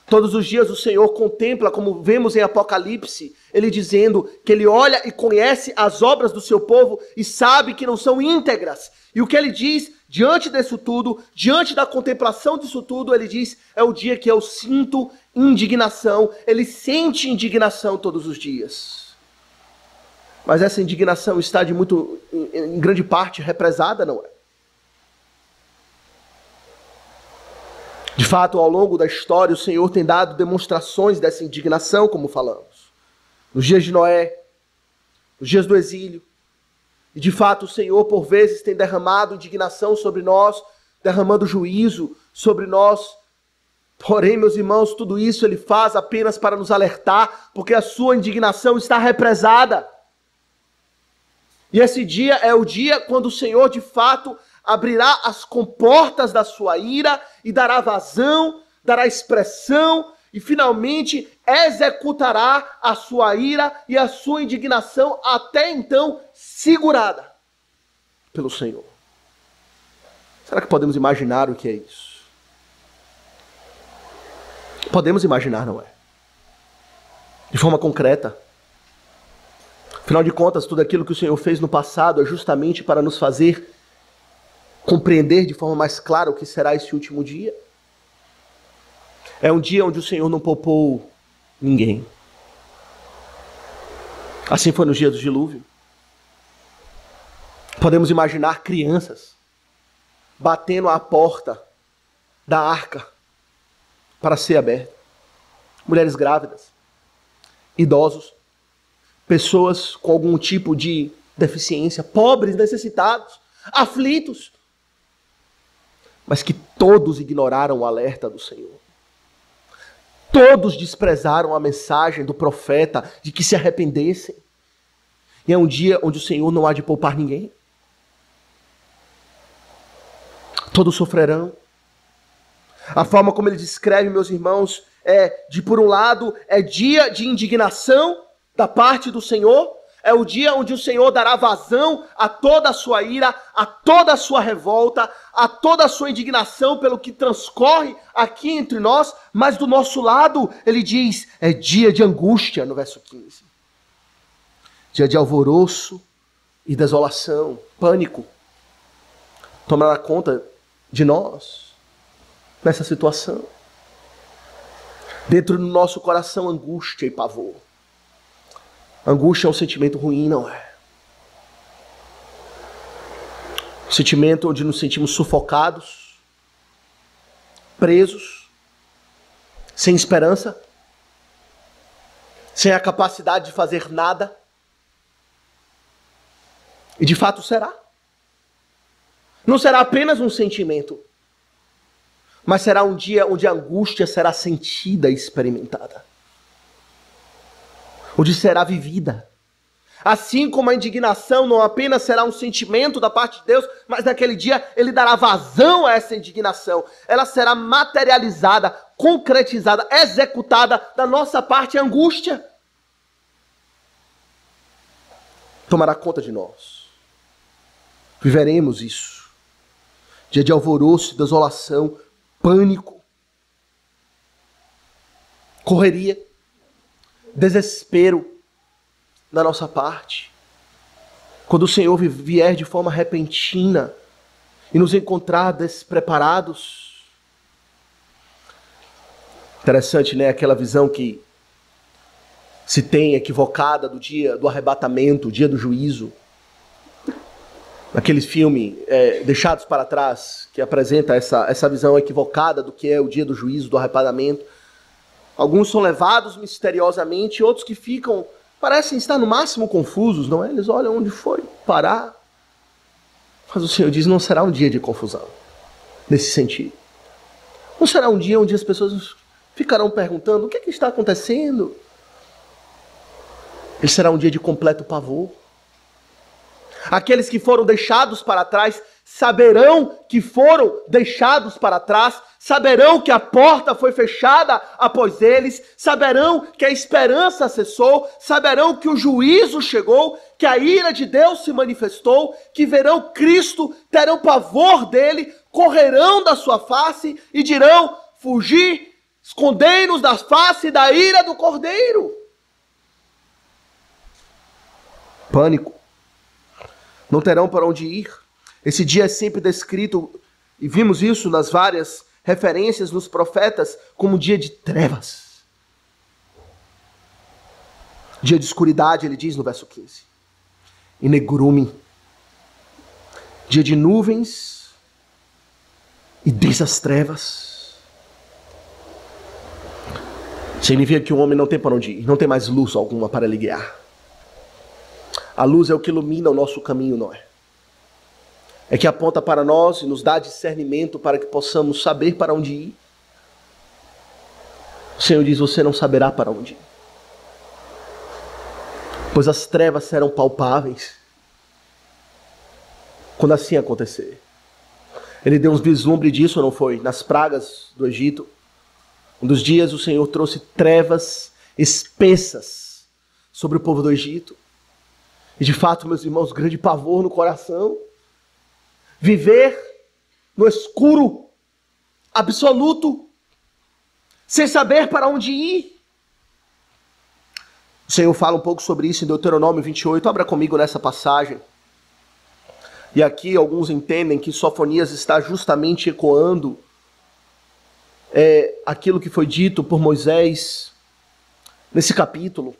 Todos os dias o Senhor contempla, como vemos em Apocalipse, ele dizendo que ele olha e conhece as obras do seu povo e sabe que não são íntegras. E o que ele diz diante disso tudo, diante da contemplação disso tudo, ele diz, é o dia que eu sinto indignação. Ele sente indignação todos os dias. Mas essa indignação está em grande parte represada, não é? De fato, ao longo da história, o Senhor tem dado demonstrações dessa indignação, como falamos. Nos dias de Noé, nos dias do exílio. E de fato, o Senhor, por vezes, tem derramado indignação sobre nós, derramando juízo sobre nós. Porém, meus irmãos, tudo isso Ele faz apenas para nos alertar, porque a sua indignação está represada. E esse dia é o dia quando o Senhor, de fato, abrirá as comportas da sua ira e dará vazão, dará expressão e finalmente executará a sua ira e a sua indignação até então segurada pelo Senhor. Será que podemos imaginar o que é isso? Podemos imaginar, não é? De forma concreta. Afinal de contas, tudo aquilo que o Senhor fez no passado é justamente para nos fazer compreender de forma mais clara o que será esse último dia. É um dia onde o Senhor não poupou ninguém. Assim foi nos dias do dilúvio. Podemos imaginar crianças batendo à porta da arca para ser aberta. Mulheres grávidas, idosos, pessoas com algum tipo de deficiência, pobres, necessitados, aflitos, mas que todos ignoraram o alerta do Senhor. Todos desprezaram a mensagem do profeta de que se arrependessem. E é um dia onde o Senhor não há de poupar ninguém. Todos sofrerão. A forma como ele descreve, meus irmãos, por um lado, é dia de indignação da parte do Senhor. É o dia onde o Senhor dará vazão a toda a sua ira, a toda a sua revolta, a toda a sua indignação pelo que transcorre aqui entre nós. Mas do nosso lado, ele diz, é dia de angústia, no verso 15. Dia de alvoroço e desolação, pânico. Tomará conta de nós nessa situação. Dentro do nosso coração, angústia e pavor. Angústia é um sentimento ruim, não é? Um sentimento onde nos sentimos sufocados, presos, sem esperança, sem a capacidade de fazer nada. E de fato será. Não será apenas um sentimento, mas será um dia onde a angústia será sentida e experimentada. Onde será vivida. Assim como a indignação não apenas será um sentimento da parte de Deus, mas naquele dia Ele dará vazão a essa indignação. Ela será materializada, concretizada, executada da nossa parte, a angústia. Tomará conta de nós. Viveremos isso. Dia de alvoroço, desolação, pânico, correria, desespero da nossa parte. Quando o Senhor vier de forma repentina e nos encontrar despreparados. Interessante, né? Aquela visão que se tem equivocada do dia do arrebatamento, o dia do juízo. Naquele filme, Deixados para Trás, que apresenta essa visão equivocada do que é o dia do juízo, do arrebatamento. Alguns são levados misteriosamente, outros que ficam, parecem estar no máximo confusos, não é? Eles olham onde foi parar. Mas o Senhor diz, não será um dia de confusão, nesse sentido. Não será um dia onde as pessoas ficarão perguntando, o que é que está acontecendo? Ele será um dia de completo pavor. Aqueles que foram deixados para trás saberão que foram deixados para trás, saberão que a porta foi fechada após eles, saberão que a esperança cessou, saberão que o juízo chegou, que a ira de Deus se manifestou, que verão Cristo, terão pavor dele, correrão da sua face e dirão, fugir, escondei-nos da face da ira do Cordeiro. Pânico. Não terão para onde ir. Esse dia é sempre descrito, e vimos isso nas várias referências nos profetas, como dia de trevas. Dia de escuridade, ele diz no verso 15. E negrume. Dia de nuvens e densas trevas. Significa que o homem não tem para onde ir, não tem mais luz alguma para lhe guiar. A luz é o que ilumina o nosso caminho, não é? É que aponta para nós e nos dá discernimento para que possamos saber para onde ir. O Senhor diz, você não saberá para onde ir. Pois as trevas serão palpáveis quando assim acontecer. Ele deu uns vislumbres disso, não foi? Nas pragas do Egito. Um dos dias o Senhor trouxe trevas espessas sobre o povo do Egito. E de fato, meus irmãos, grande pavor no coração. Viver no escuro absoluto, sem saber para onde ir. O Senhor fala um pouco sobre isso em Deuteronômio 28. Abra comigo nessa passagem. E aqui alguns entendem que Sofonias está justamente ecoando aquilo que foi dito por Moisés nesse capítulo.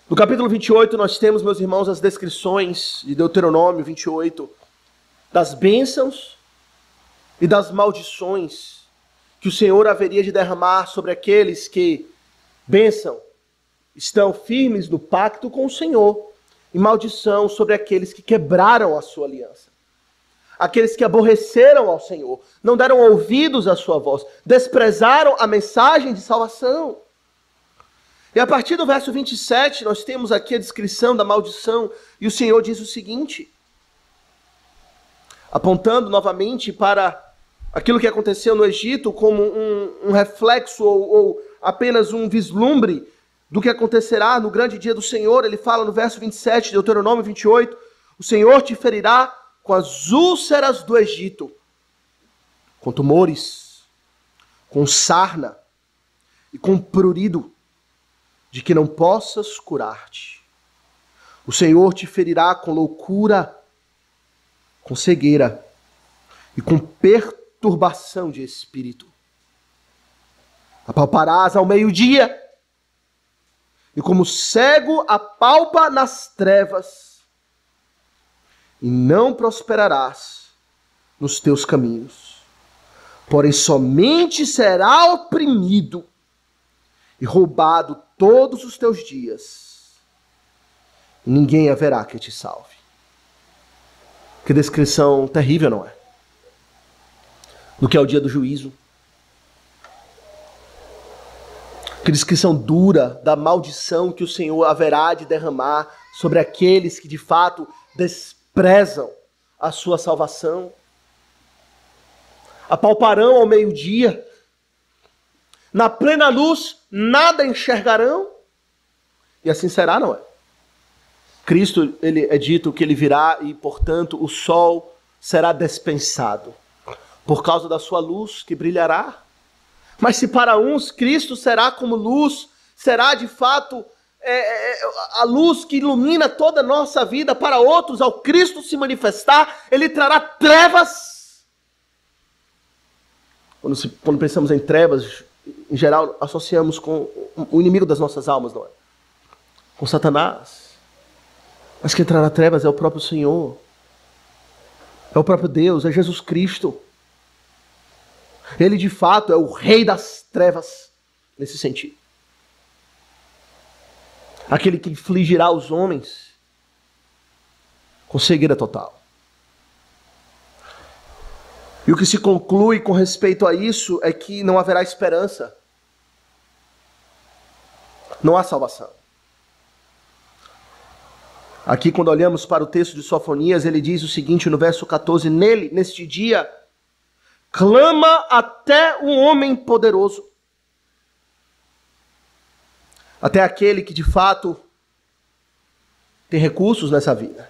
No capítulo 28 nós temos, meus irmãos, as descrições de Deuteronômio 28 das bênçãos e das maldições que o Senhor haveria de derramar sobre aqueles que, bênção, estão firmes no pacto com o Senhor, e maldição sobre aqueles que quebraram a sua aliança. Aqueles que aborreceram ao Senhor, não deram ouvidos à sua voz, desprezaram a mensagem de salvação. E a partir do verso 27, nós temos aqui a descrição da maldição, e o Senhor diz o seguinte, apontando novamente para aquilo que aconteceu no Egito como um reflexo ou apenas um vislumbre do que acontecerá no grande dia do Senhor. Ele fala no verso 27 de Deuteronômio 28, o Senhor te ferirá com as úlceras do Egito, com tumores, com sarna e com prurido, de que não possas curar-te. O Senhor te ferirá com loucura, com cegueira e com perturbação de espírito. Apalparás ao meio-dia, e como cego apalpa nas trevas, e não prosperarás nos teus caminhos, porém somente será oprimido e roubado todos os teus dias, e ninguém haverá que te salve. Que descrição terrível, não é? Do que é o dia do juízo. Que descrição dura da maldição que o Senhor haverá de derramar sobre aqueles que de fato desprezam a sua salvação. Apalparão ao meio-dia, na plena luz nada enxergarão, e assim será, não é? Cristo, ele é dito que ele virá e, portanto, o sol será dispensado por causa da sua luz que brilhará. Mas se para uns Cristo será como luz, será de fato a luz que ilumina toda a nossa vida, para outros, ao Cristo se manifestar, ele trará trevas. Quando pensamos em trevas, em geral, associamos com o inimigo das nossas almas, não é? Com Satanás. Mas quem trará trevas é o próprio Senhor. É o próprio Deus, é Jesus Cristo. Ele, de fato, é o rei das trevas, nesse sentido. Aquele que infligirá aos homens com cegueira total. E o que se conclui com respeito a isso é que não haverá esperança. Não há salvação. Aqui, quando olhamos para o texto de Sofonias, ele diz o seguinte no verso 14: nele, neste dia, clama até um homem poderoso. Até aquele que de fato tem recursos nessa vida.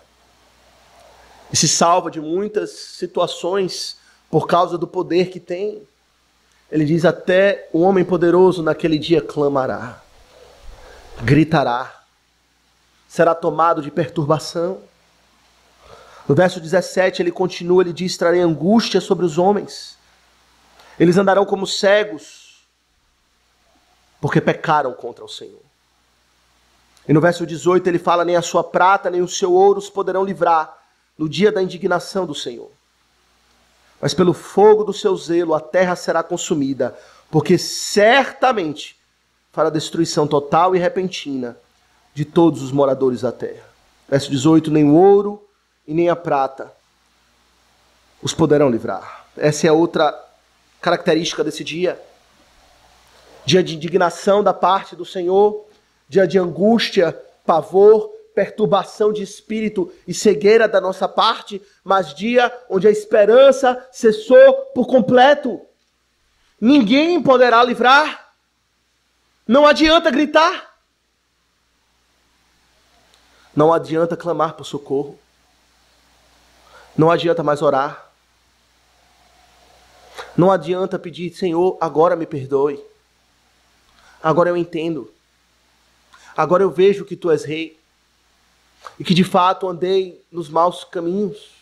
E se salva de muitas situações por causa do poder que tem. Ele diz: até o homem poderoso naquele dia clamará, gritará, será tomado de perturbação. No verso 17 ele continua, ele diz: trarei angústia sobre os homens. Eles andarão como cegos, porque pecaram contra o Senhor. E no verso 18 ele fala: nem a sua prata, nem o seu ouro os poderão livrar no dia da indignação do Senhor. Mas pelo fogo do seu zelo a terra será consumida, porque certamente fará destruição total e repentina de todos os moradores da terra. Verso 18, nem o ouro e nem a prata os poderão livrar. Essa é outra característica desse dia. Dia de indignação da parte do Senhor, dia de angústia, pavor, perturbação de espírito e cegueira da nossa parte, mas dia onde a esperança cessou por completo. Ninguém poderá livrar. Não adianta gritar. Não adianta clamar por socorro. Não adianta mais orar. Não adianta pedir: Senhor, agora me perdoe. Agora eu entendo. Agora eu vejo que Tu és rei. E que de fato andei nos maus caminhos.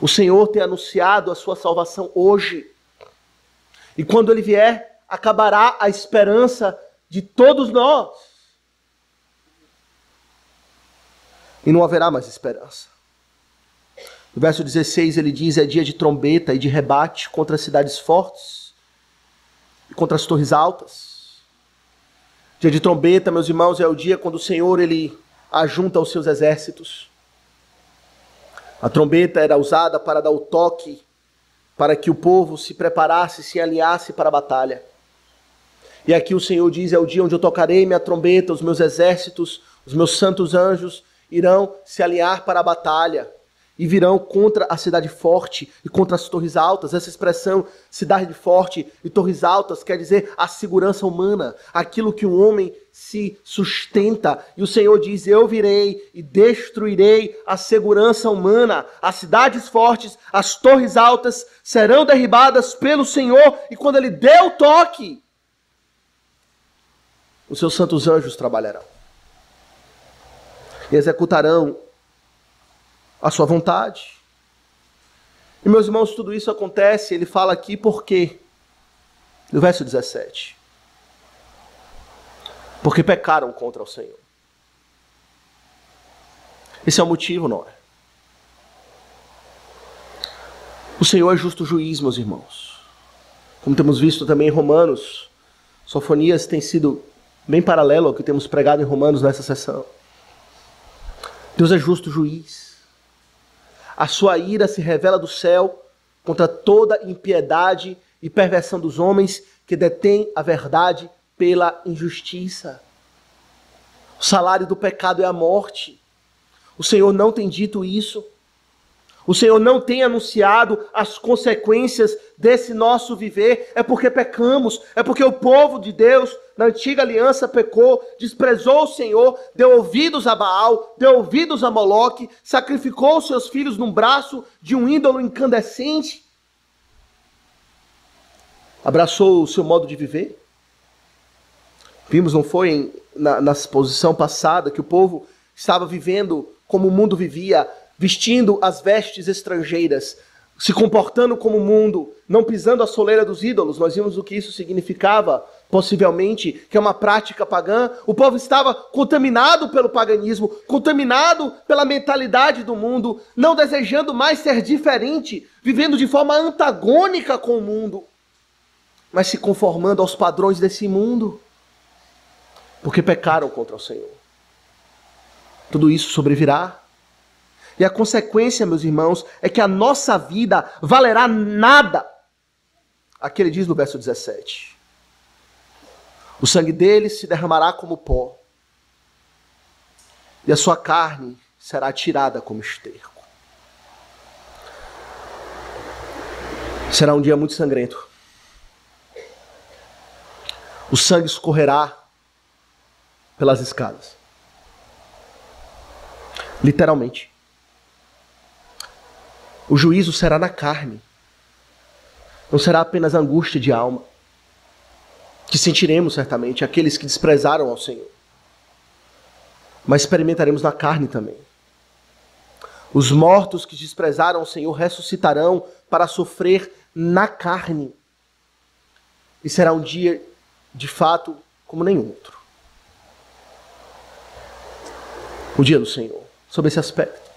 O Senhor tem anunciado a sua salvação hoje. E quando Ele vier, acabará a esperança de todos nós. E não haverá mais esperança. No verso 16 ele diz: é dia de trombeta e de rebate contra as cidades fortes e contra as torres altas. Dia de trombeta, meus irmãos, é o dia quando o Senhor ele ajunta os seus exércitos. A trombeta era usada para dar o toque, para que o povo se preparasse, se alinhasse para a batalha. E aqui o Senhor diz: é o dia onde eu tocarei minha trombeta, os meus exércitos, os meus santos anjos irão se alinhar para a batalha e virão contra a cidade forte e contra as torres altas. Essa expressão, cidade forte e torres altas, quer dizer a segurança humana, aquilo que o homem se sustenta. E o Senhor diz: eu virei e destruirei a segurança humana. As cidades fortes, as torres altas serão derribadas pelo Senhor, e quando Ele der o toque, os seus santos anjos trabalharão e executarão a sua vontade. E meus irmãos, tudo isso acontece, ele fala aqui por quê? No verso 17. Porque pecaram contra o Senhor. Esse é o motivo, não é? O Senhor é justo juiz, meus irmãos. Como temos visto também em Romanos, Sofonias tem sido bem paralelo ao que temos pregado em Romanos nessa sessão. Deus é justo juiz. A sua ira se revela do céu contra toda impiedade e perversão dos homens que detêm a verdade pela injustiça. O salário do pecado é a morte. O Senhor não tem dito isso. O Senhor não tem anunciado as consequências desse nosso viver. É porque pecamos, é porque o povo de Deus na antiga aliança pecou, desprezou o Senhor, deu ouvidos a Baal, deu ouvidos a Moloque, sacrificou seus filhos num braço de um ídolo incandescente, abraçou o seu modo de viver. Vimos, não foi, na exposição passada, que o povo estava vivendo como o mundo vivia, vestindo as vestes estrangeiras, se comportando como o mundo, não pisando a soleira dos ídolos. Nós vimos o que isso significava, possivelmente, que é uma prática pagã. O povo estava contaminado pelo paganismo, contaminado pela mentalidade do mundo, não desejando mais ser diferente, vivendo de forma antagônica com o mundo, mas se conformando aos padrões desse mundo, porque pecaram contra o Senhor. Tudo isso sobrevirá. E a consequência, meus irmãos, é que a nossa vida valerá nada. Aqui ele diz no verso 17. O sangue deles se derramará como pó, e a sua carne será tirada como esterco. Será um dia muito sangrento. O sangue escorrerá pelas escadas. Literalmente. O juízo será na carne. Não será apenas angústia de alma, que sentiremos certamente, aqueles que desprezaram ao Senhor, mas experimentaremos na carne também. Os mortos que desprezaram ao Senhor ressuscitarão para sofrer na carne. E será um dia, de fato, como nenhum outro. O dia do Senhor, sobre esse aspecto.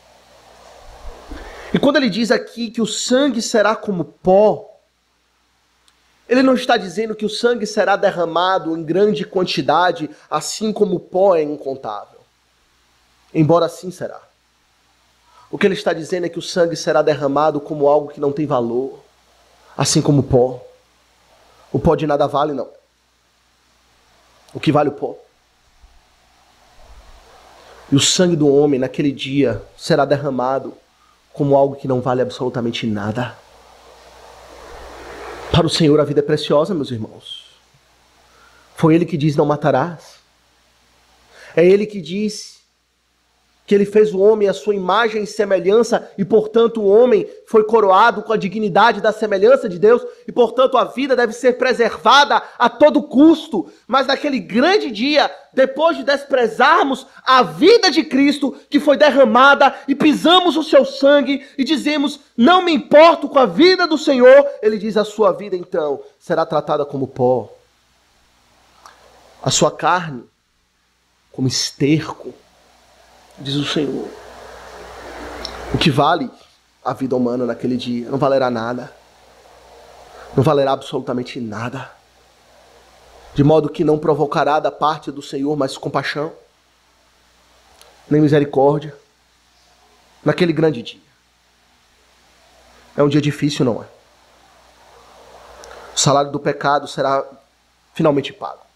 E quando ele diz aqui que o sangue será como pó, ele não está dizendo que o sangue será derramado em grande quantidade, assim como o pó é incontável. Embora assim será. O que ele está dizendo é que o sangue será derramado como algo que não tem valor, assim como o pó. O pó de nada vale, não. O que vale o pó? E o sangue do homem naquele dia será derramado como algo que não vale absolutamente nada. Para o Senhor a vida é preciosa, meus irmãos. Foi Ele que diz: não matarás. É Ele que diz que Ele fez o homem à sua imagem e semelhança, e portanto o homem foi coroado com a dignidade da semelhança de Deus, e portanto a vida deve ser preservada a todo custo. Mas naquele grande dia, depois de desprezarmos a vida de Cristo que foi derramada e pisamos o seu sangue e dizemos: não me importo com a vida do Senhor, Ele diz: a sua vida então será tratada como pó, a sua carne como esterco, diz o Senhor. O que vale a vida humana naquele dia não valerá nada, não valerá absolutamente nada, de modo que não provocará da parte do Senhor mais compaixão, nem misericórdia, naquele grande dia. É um dia difícil, não é? O salário do pecado será finalmente pago.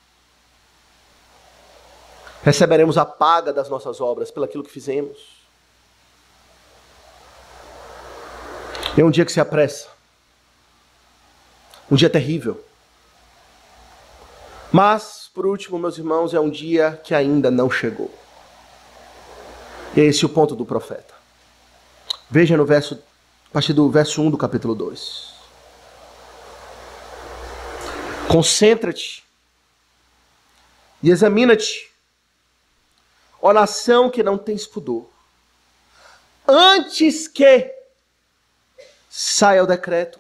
Receberemos a paga das nossas obras pelo aquilo que fizemos. É um dia que se apressa. Um dia terrível. Mas, por último, meus irmãos, é um dia que ainda não chegou. E é esse o ponto do profeta. Veja a partir do verso 1 do capítulo 2. Concentra-te e examina-te, ó nação que não tens pudor, antes que saia o decreto,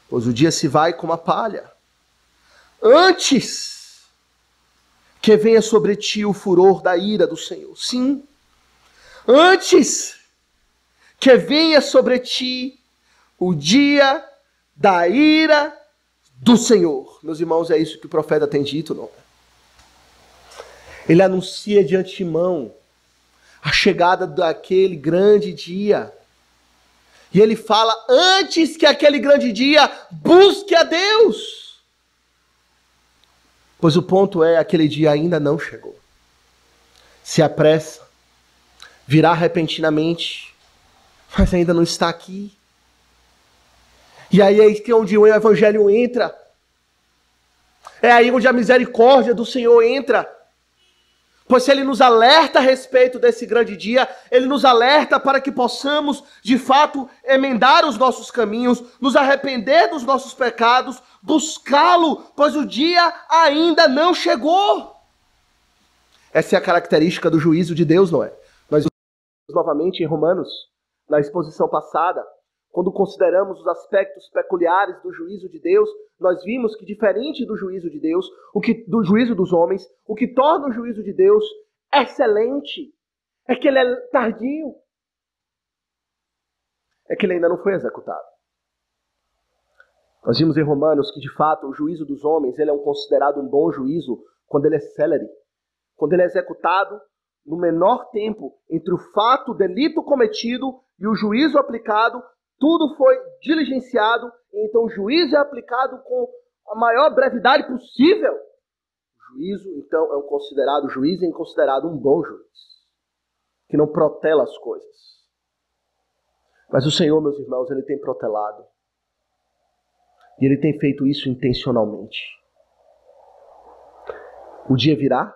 pois o dia se vai como a palha, antes que venha sobre ti o furor da ira do Senhor. Sim, antes que venha sobre ti o dia da ira do Senhor. Meus irmãos, é isso que o profeta tem dito, não é? Ele anuncia de antemão a chegada daquele grande dia. E ele fala: antes que aquele grande dia, busque a Deus. Pois o ponto é, aquele dia ainda não chegou. Se apressa, virá repentinamente, mas ainda não está aqui. E aí é onde o evangelho entra. É aí onde a misericórdia do Senhor entra. Pois se ele nos alerta a respeito desse grande dia, ele nos alerta para que possamos, de fato, emendar os nossos caminhos, nos arrepender dos nossos pecados, buscá-lo, pois o dia ainda não chegou. Essa é a característica do juízo de Deus, não é? Nós vimos novamente em Romanos, na exposição passada, quando consideramos os aspectos peculiares do juízo de Deus, nós vimos que, diferente do juízo de Deus, do juízo dos homens, o que torna o juízo de Deus excelente é que ele é tardio, é que ele ainda não foi executado. Nós vimos em Romanos que, de fato, o juízo dos homens ele é considerado um bom juízo quando ele é célere, quando ele é executado no menor tempo entre o fato, o delito cometido e o juízo aplicado. Tudo foi diligenciado, então o juízo é aplicado com a maior brevidade possível. O juízo, então, o juiz é considerado um bom juiz, que não protela as coisas. Mas o Senhor, meus irmãos, ele tem protelado. E ele tem feito isso intencionalmente. O dia virá,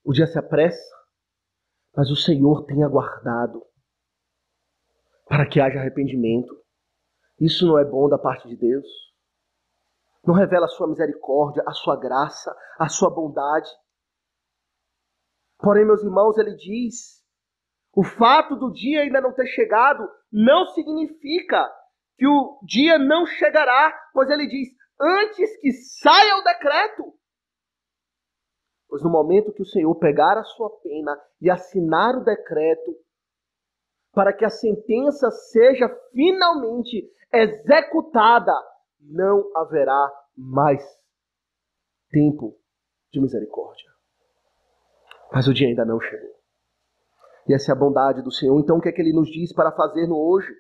o dia se apressa, mas o Senhor tem aguardado para que haja arrependimento. Isso não é bom da parte de Deus? Não revela a sua misericórdia, a sua graça, a sua bondade? Porém, meus irmãos, ele diz, o fato do dia ainda não ter chegado não significa que o dia não chegará, pois ele diz, antes que saia o decreto. Pois no momento que o Senhor pegar a sua pena e assinar o decreto, para que a sentença seja finalmente executada, não haverá mais tempo de misericórdia. Mas o dia ainda não chegou. E essa é a bondade do Senhor. Então o que é que Ele nos diz para fazer no hoje?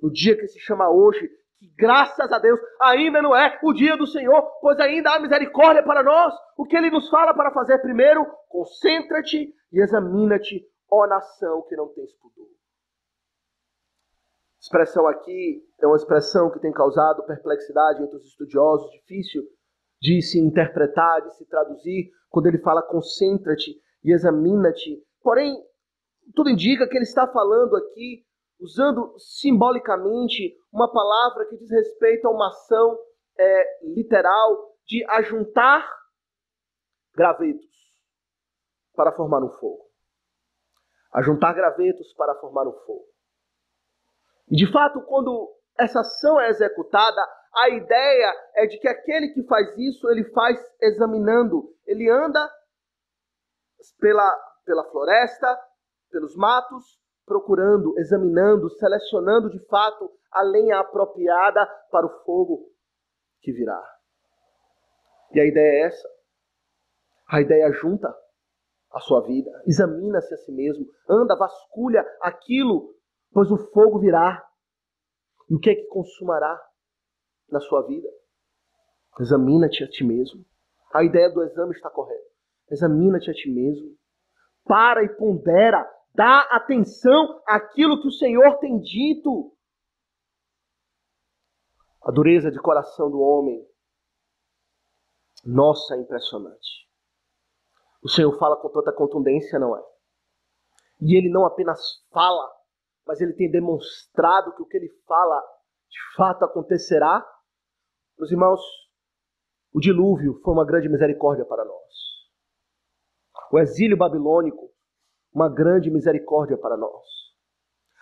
No dia que se chama hoje, que graças a Deus ainda não é o dia do Senhor, pois ainda há misericórdia para nós. O que Ele nos fala para fazer primeiro? Concentra-te e examina-te, ó nação que não tens pudor. A expressão aqui é uma expressão que tem causado perplexidade entre os estudiosos, difícil de se interpretar, de se traduzir, quando ele fala concentra-te e examina-te. Porém, tudo indica que ele está falando aqui, usando simbolicamente uma palavra que diz respeito a uma ação literal de ajuntar gravetos para formar um fogo. Ajuntar gravetos para formar um fogo. E de fato, quando essa ação é executada, a ideia é de que aquele que faz isso, ele faz examinando. Ele anda pela floresta, pelos matos, procurando, examinando, selecionando de fato a lenha apropriada para o fogo que virá. E a ideia é essa. A ideia junta a sua vida, examina-se a si mesmo, anda, vasculha aquilo, pois o fogo virá. E o que é que consumará na sua vida? Examina-te a ti mesmo. A ideia do exame está correta. Examina-te a ti mesmo. Para e pondera. Dá atenção àquilo que o Senhor tem dito. A dureza de coração do homem, nossa, é impressionante. O Senhor fala com tanta contundência, não é? E Ele não apenas fala, mas Ele tem demonstrado que o que Ele fala de fato acontecerá. Meus irmãos, o dilúvio foi uma grande misericórdia para nós. O exílio babilônico, uma grande misericórdia para nós.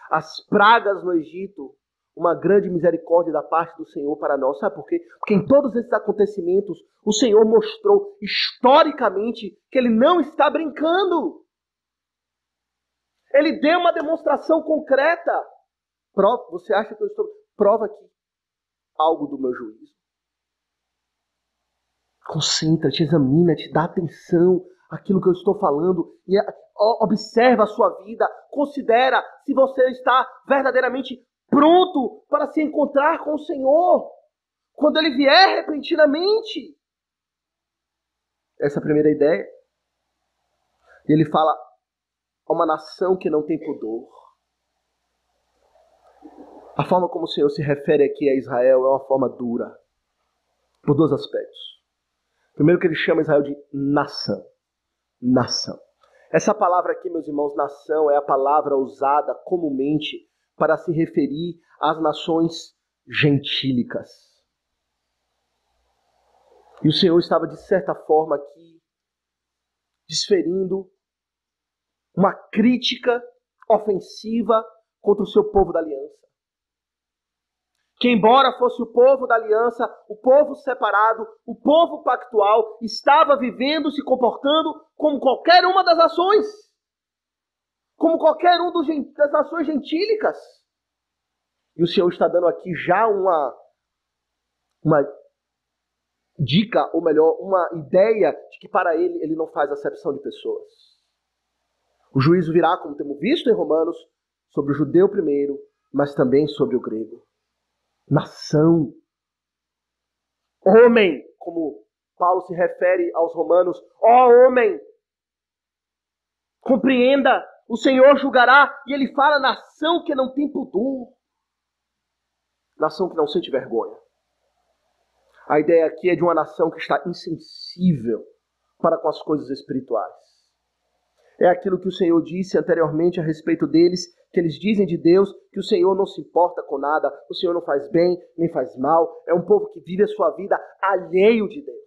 As pragas no Egito, uma grande misericórdia da parte do Senhor para nós. Sabe por quê? Porque em todos esses acontecimentos, o Senhor mostrou historicamente que Ele não está brincando. Ele deu uma demonstração concreta. Você acha que eu estou... Prova aqui algo do meu juízo. Concentra-te, examina-te, dá atenção àquilo que eu estou falando e observa a sua vida. Considera se você está verdadeiramente pronto para se encontrar com o Senhor quando Ele vier repentinamente. Essa é a primeira ideia. E Ele fala a uma nação que não tem pudor. A forma como o Senhor se refere aqui a Israel é uma forma dura, por dois aspectos. Primeiro, que Ele chama Israel de nação. nação. Essa palavra aqui, meus irmãos, nação, é a palavra usada comumente para se referir às nações gentílicas. E o Senhor estava, de certa forma, aqui desferindo uma crítica ofensiva contra o seu povo da aliança. Que embora fosse o povo da aliança, o povo separado, o povo pactual, estava vivendo, se comportando como qualquer uma das nações. Como qualquer um das nações gentílicas. E o Senhor está dando aqui já uma dica, ou melhor, uma ideia de que para ele não faz acepção de pessoas. O juízo virá, como temos visto em Romanos, sobre o judeu primeiro, mas também sobre o grego. Nação. Homem, como Paulo se refere aos romanos. Ó homem, compreenda, o Senhor julgará. E ele fala nação que não tem pudor. Nação que não sente vergonha. A ideia aqui é de uma nação que está insensível para com as coisas espirituais. É aquilo que o Senhor disse anteriormente a respeito deles, que eles dizem de Deus que o Senhor não se importa com nada, o Senhor não faz bem, nem faz mal. É um povo que vive a sua vida alheio de Deus.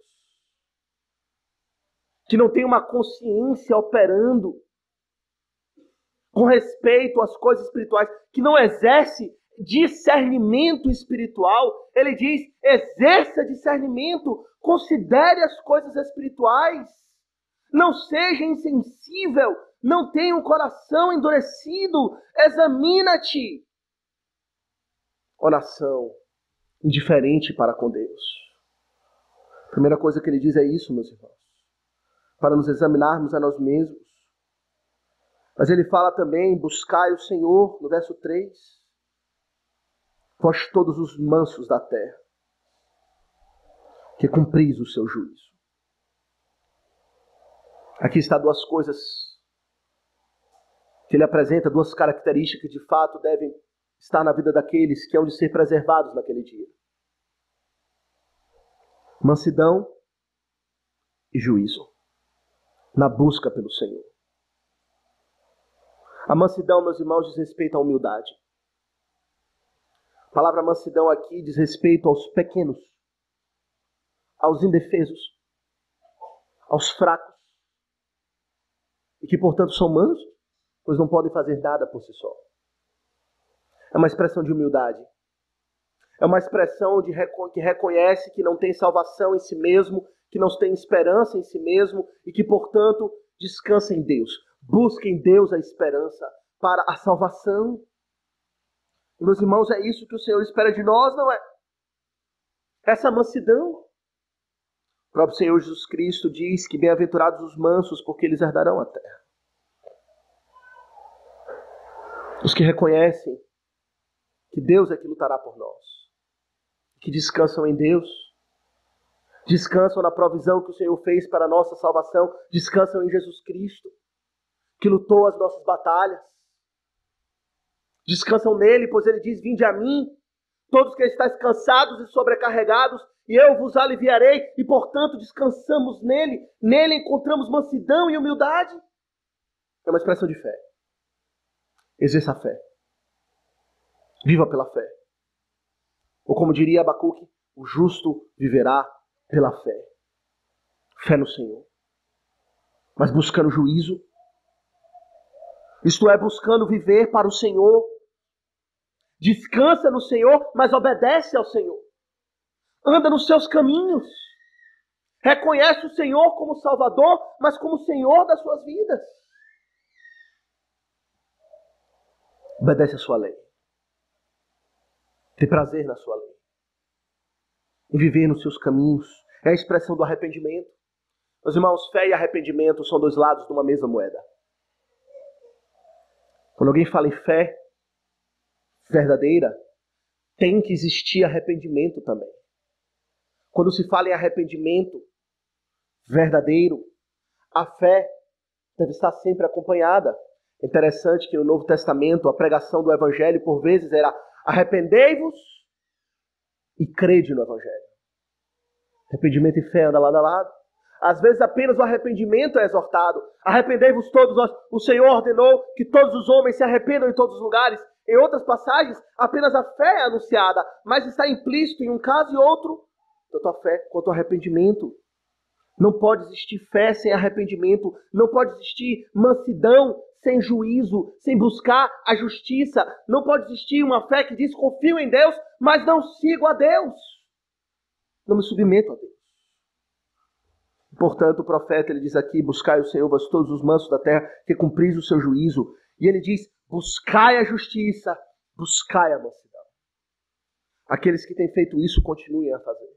Que não tem uma consciência operando com respeito às coisas espirituais, que não exerce discernimento espiritual. Ele diz, exerça discernimento, considere as coisas espirituais. Não seja insensível, não tenha um coração endurecido, examina-te. Ó nação, indiferente para com Deus. A primeira coisa que ele diz é isso, meus irmãos, para nos examinarmos a nós mesmos. Mas ele fala também, buscai o Senhor, no verso 3, vós todos os mansos da terra, que cumpris o seu juízo. Aqui está duas coisas que ele apresenta, duas características que de fato devem estar na vida daqueles que hão de ser preservados naquele dia. Mansidão e juízo, na busca pelo Senhor. A mansidão, meus irmãos, diz respeito à humildade. A palavra mansidão aqui diz respeito aos pequenos, aos indefesos, aos fracos, e que, portanto, são mansos, pois não podem fazer nada por si só. É uma expressão de humildade. É uma expressão que reconhece que não tem salvação em si mesmo, que não tem esperança em si mesmo e que, portanto, descansa em Deus. Busca em Deus a esperança para a salvação. E, meus irmãos, é isso que o Senhor espera de nós, não é? Essa mansidão. O próprio Senhor Jesus Cristo diz que bem-aventurados os mansos, porque eles herdarão a terra. Os que reconhecem que Deus é que lutará por nós, que descansam em Deus, descansam na provisão que o Senhor fez para a nossa salvação, descansam em Jesus Cristo, que lutou as nossas batalhas, descansam nele, pois ele diz, vinde a mim, todos que estáis cansados e sobrecarregados, e eu vos aliviarei, e portanto descansamos nele, nele encontramos mansidão e humildade. É uma expressão de fé. Exerça a fé. Viva pela fé. Ou como diria Abacuque, o justo viverá pela fé. Fé no Senhor. Mas buscando juízo. Isto é, buscando viver para o Senhor. Descansa no Senhor, mas obedece ao Senhor. Anda nos seus caminhos. Reconhece o Senhor como Salvador, mas como Senhor das suas vidas. Obedece a sua lei. Tem prazer na sua lei. Em viver nos seus caminhos. É a expressão do arrependimento. Meus irmãos, fé e arrependimento são dois lados de uma mesma moeda. Quando alguém fala em fé verdadeira, tem que existir arrependimento também. Quando se fala em arrependimento verdadeiro, a fé deve estar sempre acompanhada. É interessante que no Novo Testamento a pregação do Evangelho por vezes era arrependei-vos e crede no Evangelho. Arrependimento e fé andam lado a lado. Às vezes apenas o arrependimento é exortado. Arrependei-vos todos nós. O Senhor ordenou que todos os homens se arrependam em todos os lugares. Em outras passagens, apenas a fé é anunciada, mas está implícito em um caso e outro, tanto a fé quanto o arrependimento. Não pode existir fé sem arrependimento. Não pode existir mansidão sem juízo, sem buscar a justiça. Não pode existir uma fé que diz confio em Deus, mas não sigo a Deus. Não me submeto a Deus. Portanto, o profeta ele diz aqui, buscai o Senhor, vós todos os mansos da terra, que cumpris o seu juízo. E ele diz, buscai a justiça, buscai a mansidão. Aqueles que têm feito isso, continuem a fazer.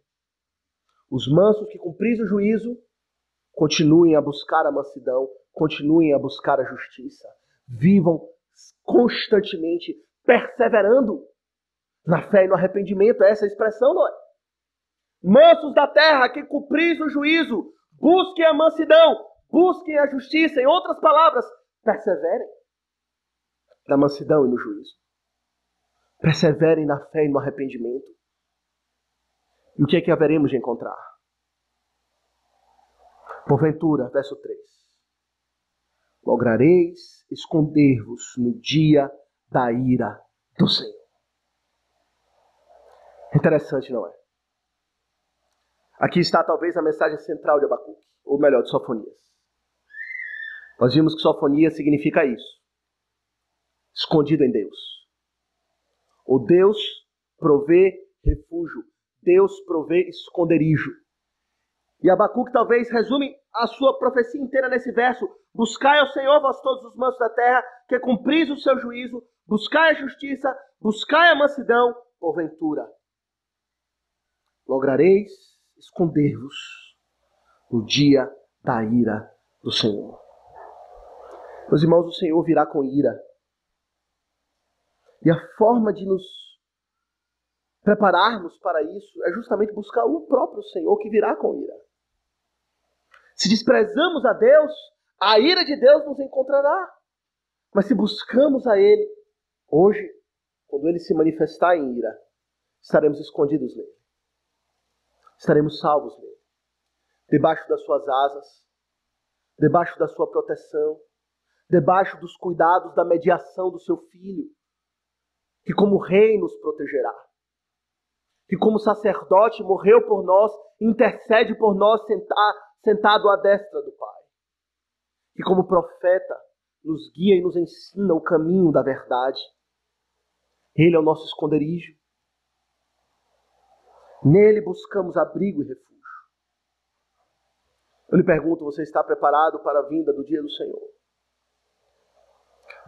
Os mansos que cumpris o juízo, continuem a buscar a mansidão, continuem a buscar a justiça. Vivam constantemente, perseverando na fé e no arrependimento. Essa é a expressão, não é? Mansos da terra, que cumpris o juízo, busquem a mansidão, busquem a justiça. Em outras palavras, perseverem na mansidão e no juízo. Perseverem na fé e no arrependimento. E o que é que haveremos de encontrar? Porventura, verso 3. Lograreis esconder-vos no dia da ira do Senhor. Interessante, não é? Aqui está talvez a mensagem central de Abacuque, ou melhor, de Sofonias. Nós vimos que Sofonias significa isso. Escondido em Deus. O Deus provê refúgio. Deus provê esconderijo. E Abacuque talvez resume a sua profecia inteira nesse verso. Buscai ao Senhor, vós todos os mansos da terra, que cumpris o seu juízo. Buscai a justiça, buscai a mansidão, porventura. Lograreis esconder-vos no dia da ira do Senhor. Meus irmãos, o Senhor virá com ira. E a forma de nos prepararmos para isso é justamente buscar o próprio Senhor que virá com ira. Se desprezamos a Deus, a ira de Deus nos encontrará. Mas se buscamos a Ele, hoje, quando Ele se manifestar em ira, estaremos escondidos nele. Estaremos salvos nele. Debaixo das suas asas, debaixo da sua proteção, debaixo dos cuidados da mediação do seu Filho, que como Rei nos protegerá. Que como sacerdote morreu por nós, intercede por nós sentado à destra do Pai. Que como profeta nos guia e nos ensina o caminho da verdade. Ele é o nosso esconderijo. Nele buscamos abrigo e refúgio. Eu lhe pergunto, você está preparado para a vinda do dia do Senhor?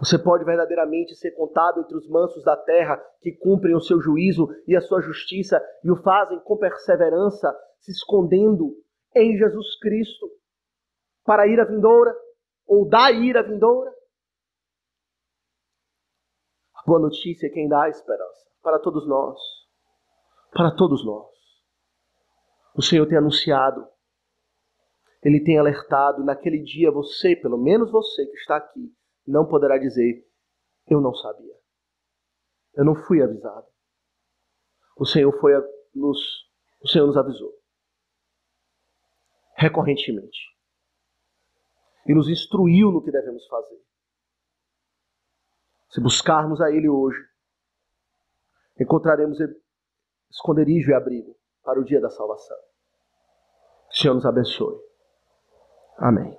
Você pode verdadeiramente ser contado entre os mansos da terra que cumprem o seu juízo e a sua justiça e o fazem com perseverança, se escondendo em Jesus Cristo para a ira vindoura ou da ira vindoura? A boa notícia é quem dá a esperança para todos nós. Para todos nós. O Senhor tem anunciado, Ele tem alertado, e naquele dia você, pelo menos você que está aqui, não poderá dizer, eu não sabia. Eu não fui avisado. O Senhor nos avisou. Recorrentemente. E nos instruiu no que devemos fazer. Se buscarmos a Ele hoje, encontraremos esconderijo e abrigo para o dia da salvação. Que o Senhor nos abençoe. Amém.